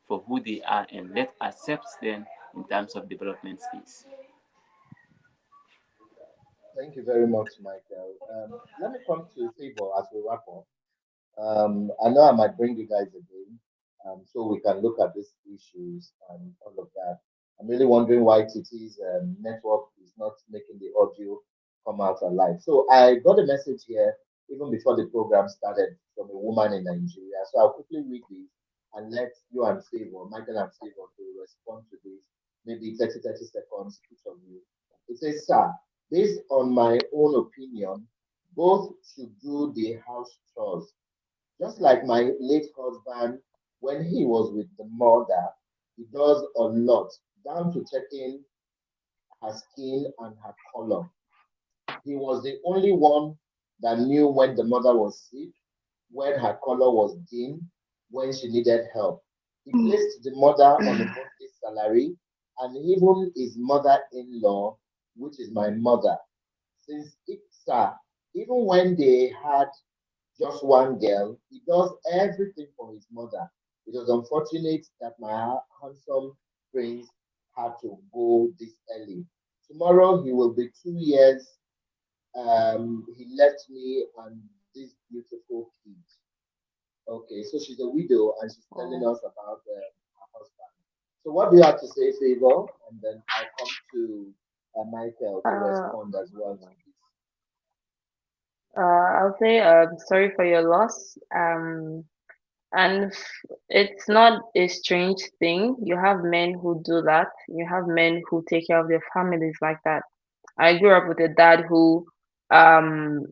for who they are and let's accept them in terms of development space. Thank you very much, Michael. Let me come to Favor as we wrap up. I know I might bring you guys again, so we can look at these issues and all of that. I'm really wondering why Titi's network is not making the audio come out alive. So I got a message here even before the program started from a woman in Nigeria. So I'll quickly read this and let you and Favor, Michael and Favor, to respond to this. Maybe 30 seconds each of you. It says, Sir, based on my own opinion, both should do the house chores just like my late husband when he was with the mother, he does a lot, down to checking her skin and her color. He was the only one that knew when the mother was sick, when her color was dim, when she needed help. He placed the mother on a monthly salary, and even his mother in law, which is my mother, since IPSA, even when they had just one girl, he does everything for his mother. It was unfortunate that my handsome prince had to go this early. Tomorrow he will be 2 years. He left me and this beautiful kid. Okay, so she's a widow and she's telling Oh. us about her husband. So what do you have to say, Favor? And then I'll come to Michael to Uh, respond as well to this. I'll say sorry for your loss. And it's not a strange thing. You have men who do that. You have men who take care of their families like that. I grew up with a dad who um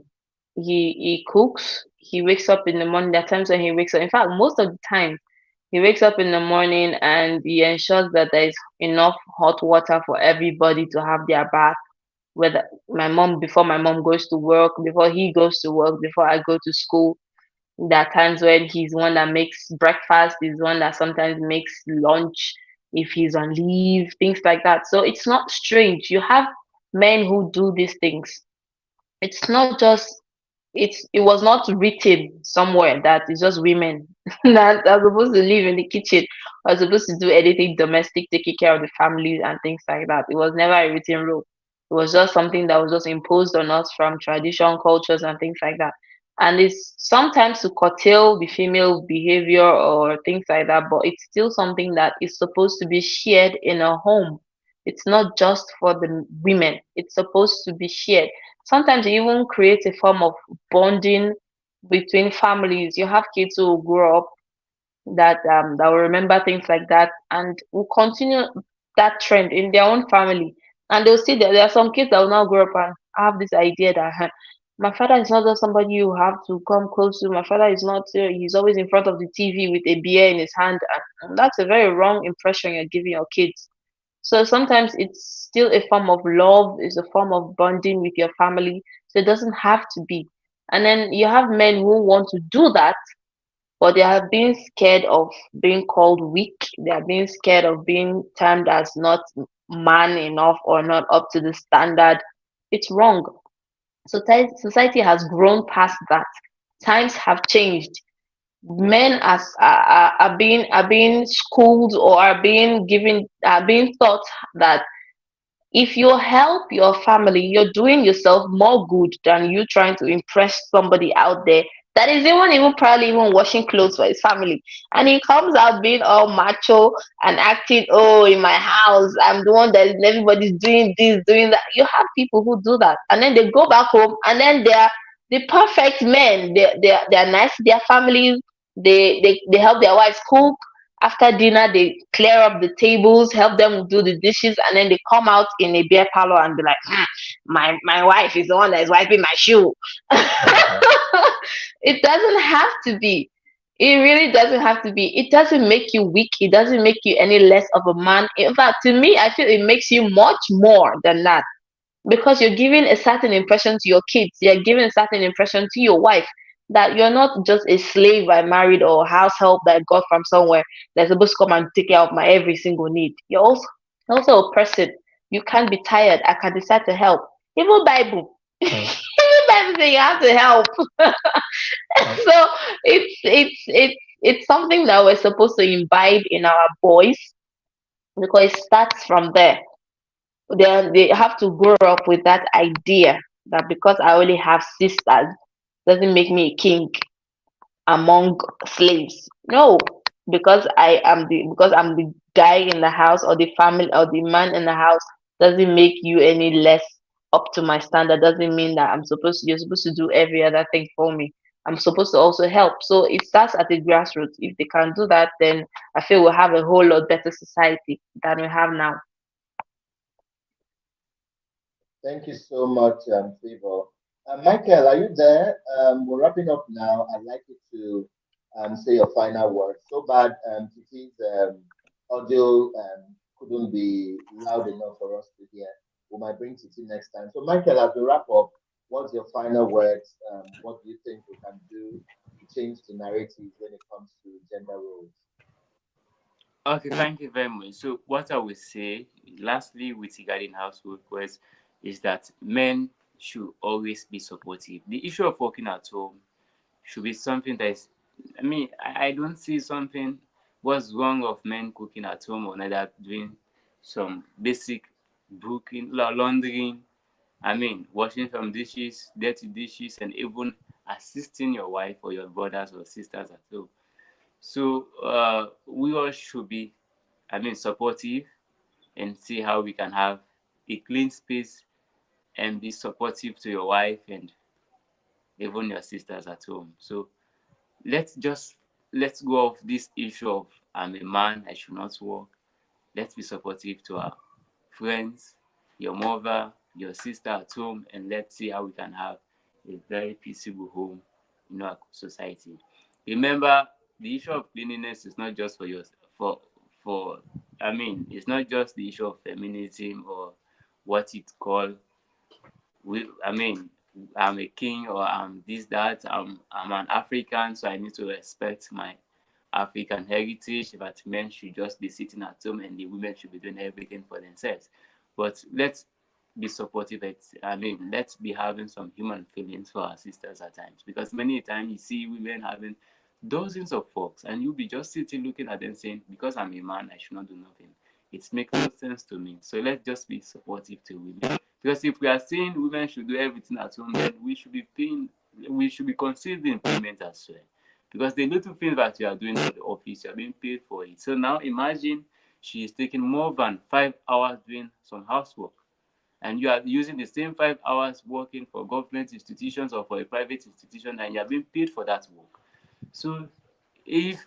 he cooks. He wakes up in the morning. There are times when he wakes up. In fact, most of the time he wakes up in the morning and he ensures that there is enough hot water for everybody to have their bath. Whether before my mom goes to work, before he goes to work, before I go to school. There are times when he's one that makes breakfast, he's one that sometimes makes lunch if he's on leave, things like that. So it's not strange. You have men who do these things. It's not just it was not written somewhere that it's just women that are supposed to live in the kitchen or supposed to do anything domestic, taking care of the family and things like that. It was never a written rule. It was just something that was just imposed on us from tradition, cultures, and things like that. And it's sometimes to curtail the female behavior or things like that, but it's still something that is supposed to be shared in a home. It's not just for the women. It's supposed to be shared. Sometimes it even creates a form of bonding between families. You have kids who grow up that will remember things like that and will continue that trend in their own family. And they'll see that there are some kids that will now grow up and have this idea that my father is not just somebody you have to come close to. My father is not, he's always in front of the TV with a beer in his hand. And that's a very wrong impression you're giving your kids. So sometimes it's still a form of love, it's a form of bonding with your family. So it doesn't have to be. And then you have men who want to do that, but they are being scared of being called weak. They are being scared of being termed as not man enough or not up to the standard. It's wrong. So society has grown past that. Times have changed. Men are being schooled or are being taught that if you help your family, you're doing yourself more good than you trying to impress somebody out there that is even probably even washing clothes for his family. And he comes out being all macho and acting, oh, in my house, I'm the one that everybody's doing this, doing that. You have people who do that. And then they go back home and then they're the perfect men. They're nice to their families. They help their wives cook after dinner, they clear up the tables, help them do the dishes, and then they come out in a beer parlor and be like, my wife is the one that is wiping my shoe. It doesn't have to be. It really doesn't have to be. It doesn't make you weak. It doesn't make you any less of a man. In fact, to me, I feel it makes you much more than that because you're giving a certain impression to your kids, you're giving a certain impression to your wife that you're not just a slave I married or house help that I got from somewhere that's supposed to come and take care of my every single need. You're also a person. You can't be tired. I can decide to help. Even Bible. Even Bible say you have to help. So it's something that we're supposed to imbibe in our boys because it starts from there. They have to grow up with that idea that because I only have sisters doesn't make me a king among slaves. No, because I'm the guy in the house or the family or the man in the house doesn't make you any less up to my standard. Doesn't mean that you're supposed to do every other thing for me. I'm supposed to also help. So it starts at the grassroots. If they can do that, then I feel we'll have a whole lot better society than we have now. Thank you so much, Favor. Michael, are you there? We're wrapping up now. I'd like you to say your final words. So bad, Titi's audio couldn't be loud enough for us to hear. We might bring Titi next time. So, Michael, as we wrap up, what's your final words? What do you think we can do to change the narrative when it comes to gender roles? Okay, thank you very much. So, what I will say, lastly, with regarding household chores, is that men should always be supportive. The issue of working at home should be something that is, I don't see something what's wrong of men cooking at home or neither doing some basic cooking, laundering, washing some dishes, dirty dishes, and even assisting your wife or your brothers or sisters at home. So we all should be, supportive and see how we can have a clean space and be supportive to your wife and even your sisters at home. So let's just let's go off this issue of I'm a man, I should not work. Let's be supportive to our friends, your mother, your sister at home, and let's see how we can have a very peaceable home in our society. Remember, the issue of cleanliness is not just for your for it's not just the issue of feminism or what it called I'm a king or I'm this, that, I'm an African, so I need to respect my African heritage, but men should just be sitting at home and the women should be doing everything for themselves. But let's be supportive. Let's be having some human feelings for our sisters at times, because many times you see women having dozens of folks and you'll be just sitting looking at them saying, because I'm a man, I should not do nothing. It makes no sense to me. So let's just be supportive to women. Because if we are saying women should do everything at home, then we should be considering payment as well. Because the little things that you are doing for the office, you are being paid for it. So now imagine she is taking more than 5 hours doing some housework, and you are using the same 5 hours working for government institutions or for a private institution, and you are being paid for that work. So if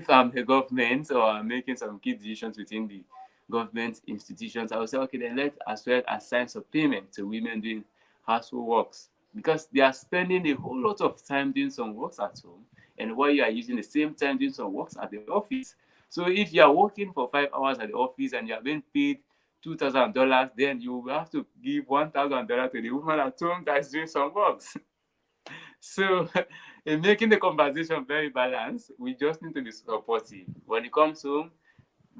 I'm the government or I'm making some key decisions within the government institutions, I will say, okay, then let as well assign some payment to women doing household works, because they are spending a whole lot of time doing some works at home, and while you are using the same time doing some works at the office. So if you are working for 5 hours at the office and you are being paid $2,000, then you will have to give $1,000 to the woman at home that is doing some works. So, in making the conversation very balanced, we just need to be supportive. When it comes home,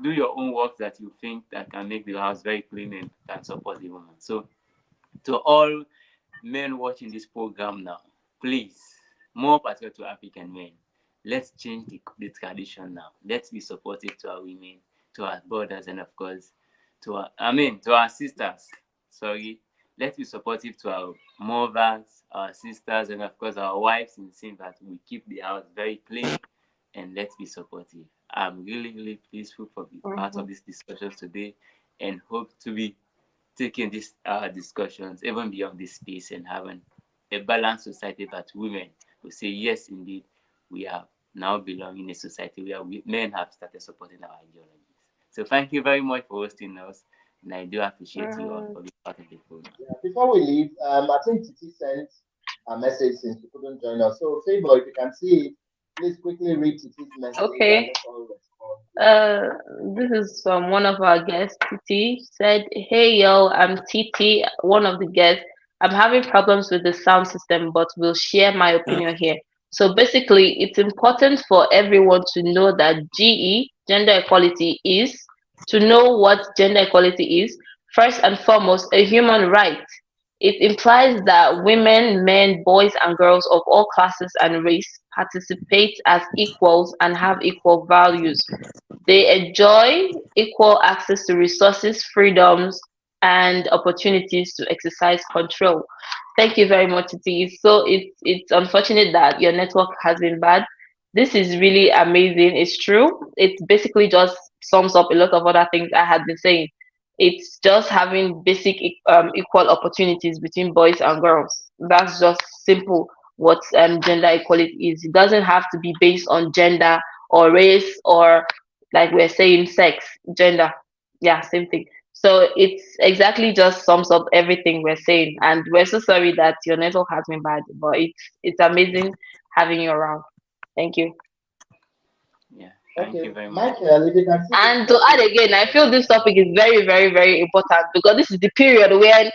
do your own work that you think that can make the house very clean and can support the woman. So, to all men watching this program now, please, more particular to African men, let's change the tradition now. Let's be supportive to our women, to our brothers, and of course, to our sisters. Sorry, let's be supportive to our mothers, our sisters, and of course, our wives, in seeing that we keep the house very clean, and let's be supportive. I'm really, really pleased for being part of this discussion today, and hope to be taking these discussions even beyond this space and having a balanced society that women will say, yes, indeed, we are now belong in a society where men have started supporting our ideologies. So thank you very much for hosting us, and I do appreciate you all for being part of the program. Yeah, before we leave, I think Titi sent a message since you couldn't join us. So, Favor, if you can see it, please quickly read Titi's message and Okay. let's all respond. Uh, this is from one of our guests, Tity. Said, "Hey yo, I'm Tity, one of the guests. I'm having problems with the sound system, but will share my opinion here. So basically, it's important for everyone to know that GE, gender equality, is to know what gender equality is. First and foremost, a human right. It implies that women, men, boys, and girls of all classes and race participate as equals and have equal values. They enjoy equal access to resources, freedoms, and opportunities to exercise control." Thank you very much, Titi. So it's unfortunate that your network has been bad. This is really amazing. It's true. It basically just sums up a lot of other things I had been saying. It's just having basic equal opportunities between boys and girls. That's just simple what gender equality is. It doesn't have to be based on gender or race or, like we're saying, sex, gender. Yeah, same thing. So it's exactly just sums up everything we're saying. And we're so sorry that your network has been bad, but it's amazing having you around. Thank you. Yeah. Thank Okay, you very much. Michael, if you can see this And to add topic. again, I feel this topic is very, very, very important because this is the period when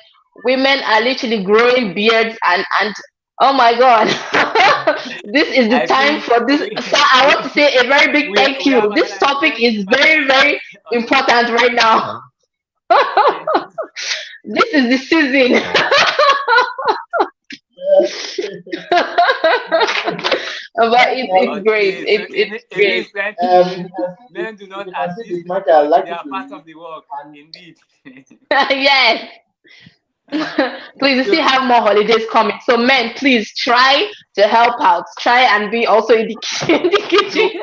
women are literally growing beards and oh my god, this is the I time think for this. So I want to say a very big thank we you. have This another topic is interesting very, participant very on the line. important right now. This is the season. But Michael, it's great. Okay, so It's Amy great. is trying to say if men do if not you can see this, assist, Michael, I'd but like they you are to part read. of the work. And Indeed. Yes. Please, we still So, have more holidays coming. So, men, please try to help out. Try and be also in the kitchen. In the so kitchen.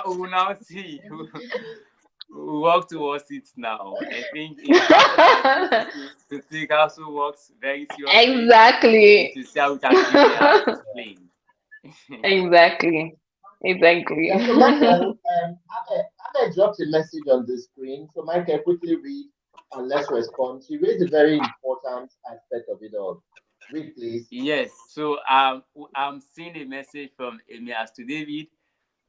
we will now see. We work towards it now. I think it's part of my duty to take household works very seriously and Exactly. to see how we can keep the house clean. Exactly. Exactly. yeah, so Michael, Ame dropped a message on the screen. So Michael, quickly read and let's respond. She raised a very important aspect of it all. Read, please. Yes, so I'm seeing a message from Amy as to David,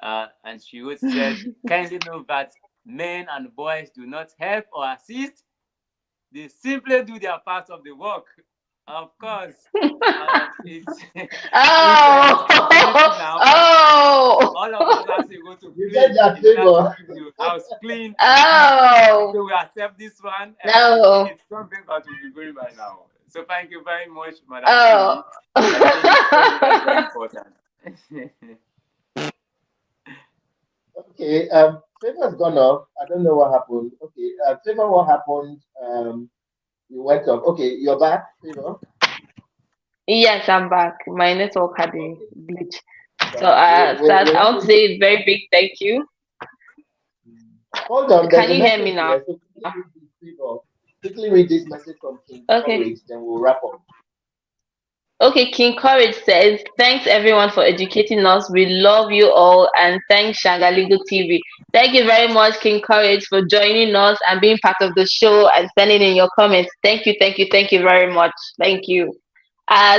and she wrote, said, kindly note that men and boys do not help or assist. They simply do their part of the work. Of course, it's Oh. it's community now. Oh. All of us has to go to You said play that in order to favor. keep the house clean and neat. Oh. So we accept this one, and I think No. it's something that will be going by now. So thank you very much, Madam Oh. Amy. I think it's something that's very important. Okay, Favor's gone off. I don't know what happened. Okay, Favor, what happened? You went off. Okay, you're back, Favor. Yes, I'm back. My network had a Okay, glitch. So, sorry. Stas, We I want to wanted say a very big thank you. hold on. There's Can a you hear me message now? here. So quickly read this, Favor. Quickly read this message from King Okay. Courage, then we'll wrap up. Okay, King Courage says, thanks everyone for educating us. We love you all and thanks Shangaligo TV. Thank you very much, King Courage, for joining us and being part of the show and sending in your comments. Thank you, thank you, thank you very much. Thank you.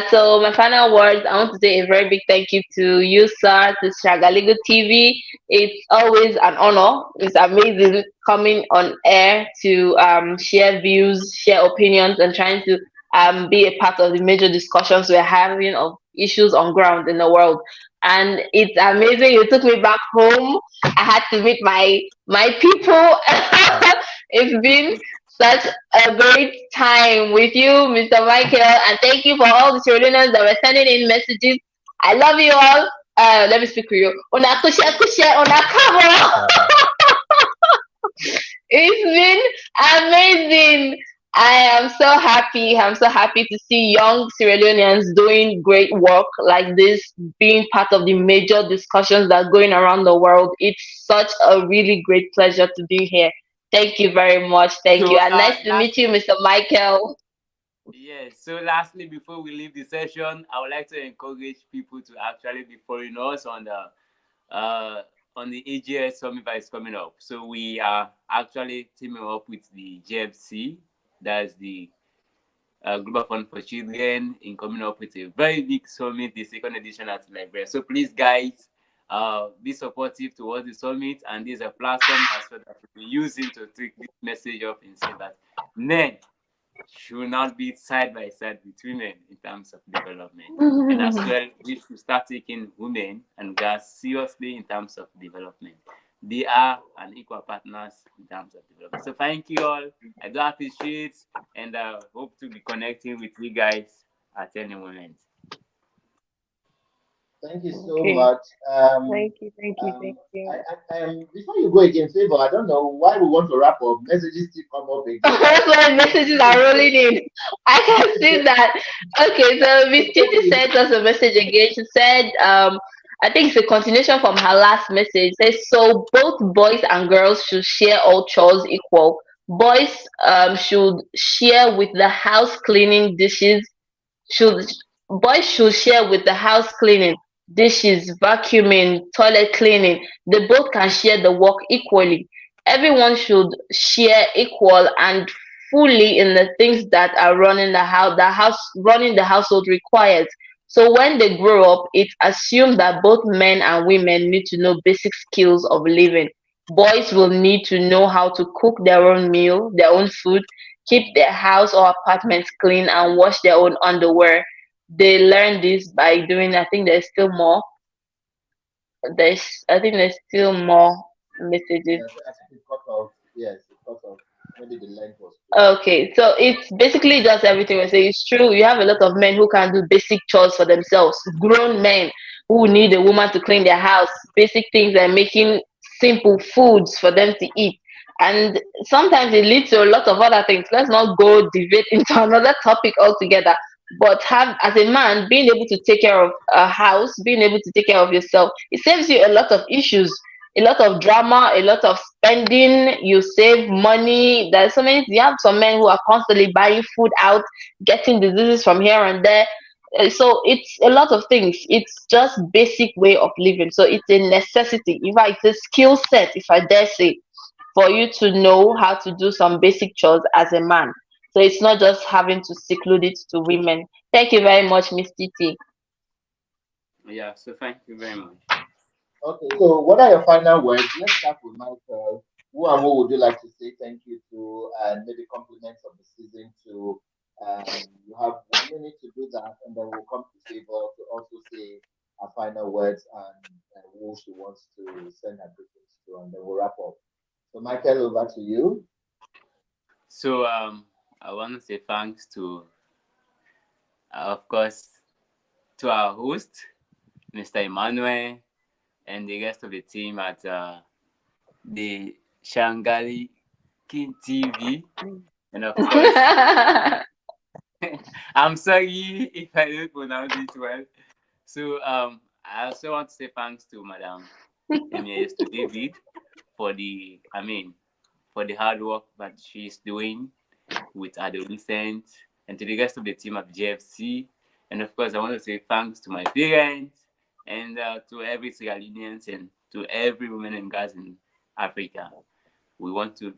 So my final words, I want to say a very big thank you to you, sir, to Shagaligo TV. It's always an honor. It's amazing coming on air to share views, share opinions, and trying to be a part of the major discussions we're having of issues on ground in the world. And it's amazing. You took me back home. I had to meet my people. It's been such a great time with you, Mr. Michael, and thank you for all the Carolinas that were sending in messages. I love you all. Let me speak for you. Una kushe kushe, una kabo. It's been amazing. I am so happy. I'm so happy to see young Sierra Leoneans doing great work like this, being part of the major discussions that are going around the world. It's such a really great pleasure to be here. Thank you very much. Thank you. So And nice to meet you, lastly, Mr. Michael. yes. So lastly, before we leave the session, I would like to encourage people to actually be following us uh, on the AGS summit that is coming up. So we are actually teaming up with the GFC, that's the Global Fund for Children, in coming up with a very big summit, the second edition at Liberia. So please, guys, be supportive towards the summit, and there's a platform as well that we'll be using to take this message up and say that men should not be side by side with women in terms of development. And as well, we should start taking women and girls seriously in terms of development. They are an equal partners in terms of development. So thank you all. I do appreciate and hope to be connecting with you guys at any moment. Thank you so Okay. much. Thank you. Thank you. Thank you. Before you go again, Favor, I don't know why we want to wrap up. Messages still come up again. That's why messages are rolling in. I can see that. Okay, so Miss So Titi quickly, sent us a message again. She said, I think it's a continuation from her last message. It says, so both boys and girls should share all chores equal. Boys should share with the house cleaning dishes should boys should share with the house cleaning, dishes, vacuuming, toilet cleaning. They both can share the work equally. Everyone should share equal and fully in the things that are running the house running the household requires. So when they grow up, it's assumed that both men and women need to know basic skills of living. Boys will need to know how to cook their own meal, their own food, keep their house or apartments clean, and wash their own underwear. They learn this by doing, I think there's still more. I think there's still more messages. Yes, I think it cut off. Yes, it cut off. Maybe the length was too long. Okay, so it's basically just everything we say. It's true. You have a lot of men who can do basic chores for themselves. Grown men who need a woman to clean their house, basic things and making simple foods for them to eat. And sometimes it leads to a lot of other things. Let's not go debate into another topic altogether. But have as a man, being able to take care of a house, being able to take care of yourself, it saves you a lot of issues, a lot of drama, a lot of spending. You save money. There's so many. You have some men who are constantly buying food out, getting diseases from here and there. So it's a lot of things. It's just basic way of living. So it's a necessity. In fact, it's a skill set, if I dare say, for you to know how to do some basic chores as a man. So it's not just having to seclude it to women. Thank you very much, Miss Titi. Yeah, so thank you very much. Okay, so what are your final words? Let's start with Michael. Who and who would you like to say thank you to, and maybe compliments of the season to? You have 1 minute to do that, and then we'll come to Favor to also say our final words and who she wants to send her greetings to, and then we'll wrap up. So, Michael, over to you. So I want to say thanks to, of course, to our host, Mr. Emmanuel, and the rest of the team at the Shanghai King TV. And of course, I'm sorry if I don't pronounce it well. So I also want to say thanks to Madam Emias, to David for for the hard work that she's doing with adolescent, and to the rest of the team at GFC. And of course, I want to say thanks to my parents and to every Sierra Leoneans and to every woman and girls in Africa. We want you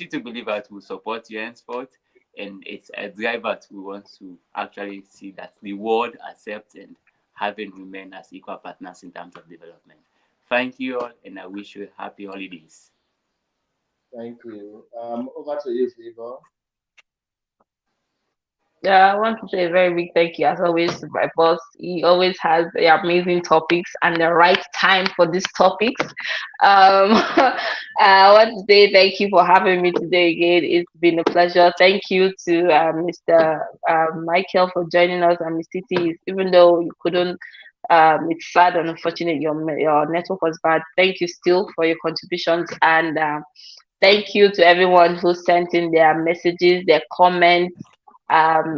to believe that we support you henceforth, and it's a drive that we want to actually see that the world accepts and having women as equal partners in terms of development. Thank you all, and I wish you happy holidays. Thank you. Over to you, Favor. Yeah, I want to say a very big thank you, as always, to my boss. He always has the amazing topics and the right time for these topics. I want to say thank you for having me today again. It's been a pleasure. Thank you to Mr. Michael for joining us, and Miss Titi. Even though you couldn't, it's sad and unfortunate your network was bad. Thank you still for your contributions, and thank you to everyone who sent in their messages, their comments.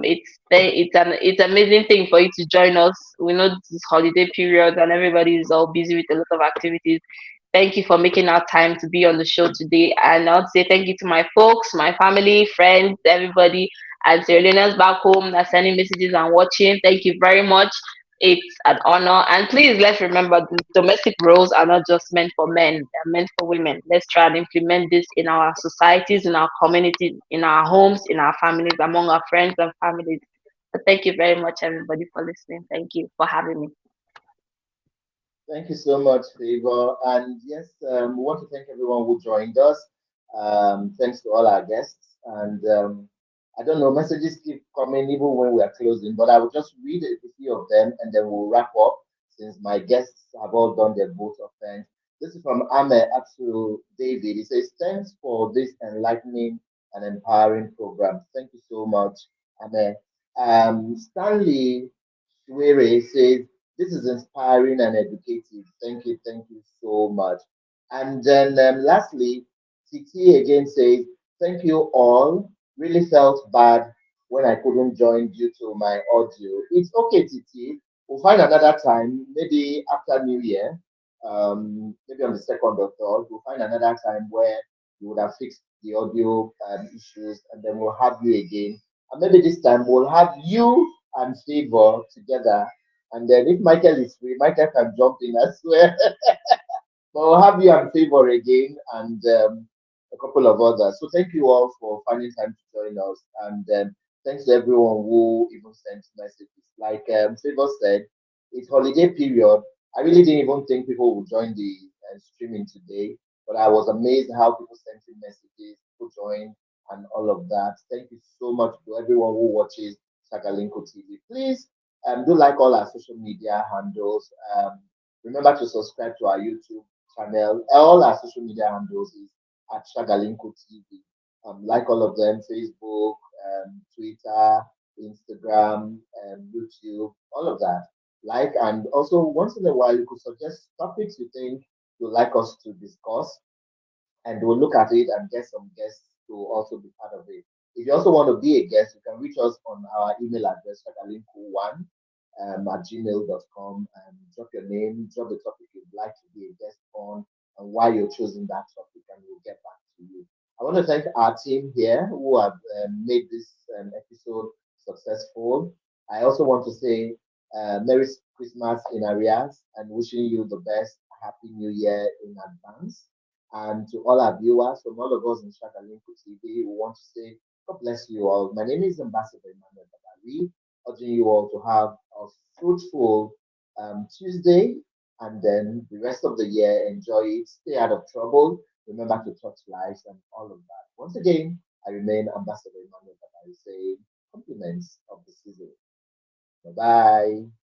It's amazing thing for you to join us. We know this is holiday period and everybody is all busy with a lot of activities. Thank you for making our time to be on the show today. And I'll say thank you to my folks, my family, friends, everybody, and Sierra Leoneans back home that sending messages and watching. Thank you very much. It's an honor. And please let's remember the domestic roles are not just meant for men, they're meant for women. Let's try and implement this in our societies, in our communities, in our homes, in our families, among our friends and families. So thank you very much, everybody, for listening. Thank you for having me. Thank you so much, Favor. And yes, we want to thank everyone who joined us. Thanks to all our guests. And I don't know, messages keep coming even when we are closing, but I will just read a few of them and then we'll wrap up since my guests have all done their vote of thanks. This is from Ame Atsu David. He says, thanks for this enlightening and empowering program. Thank you so much, Ame. Stanley Swere says, this is inspiring and educative. Thank you so much. And then lastly, Titi again says, thank you all. Really felt bad when I couldn't join due to my audio. It's okay, Titi. We'll find another time, maybe after New Year, maybe on the second or third. We'll find another time where you would have fixed the audio issues, and then we'll have you again. And maybe this time we'll have you and Favor together. And then if Michael is free, Michael can jump in as well. But we'll have you and Favor again and a couple of others. So thank you all for finding time to join us. And Thanks to everyone who even sent messages. Like Favor said, it's holiday period. I really didn't even think people would join the streaming today, but I was amazed how people sent in messages, people joined, and all of that. Thank you so much to everyone who watches Shagalinko TV. Please do like all our social media handles. Remember to subscribe to our YouTube channel. All our social media handles is at Shagalinko TV. Like all of them, Facebook, Twitter, Instagram, YouTube, all of that. Like, and also once in a while, you could suggest topics you think you'd like us to discuss, and we'll look at it and get some guests to also be part of it. If you also want to be a guest, you can reach us on our email address, shagalinku1 at gmail.com, and drop your name, drop the topic you'd like to be a guest on, and why you're choosing that topic, and we'll get back to you. I want to thank our team here who have made this episode successful. I also want to say Merry Christmas in arrears and wishing you the best Happy New Year in advance. And to all our viewers, from all of us in Shakalinko TV, we want to say, God bless you all. My name is Ambassador Emmanuel Babari, urging you all to have a fruitful Tuesday, and then the rest of the year, enjoy it, stay out of trouble, remember to touch lives and all of that. Once again, I remain Ambassador Emmanuel Babari saying compliments of the season. Bye bye.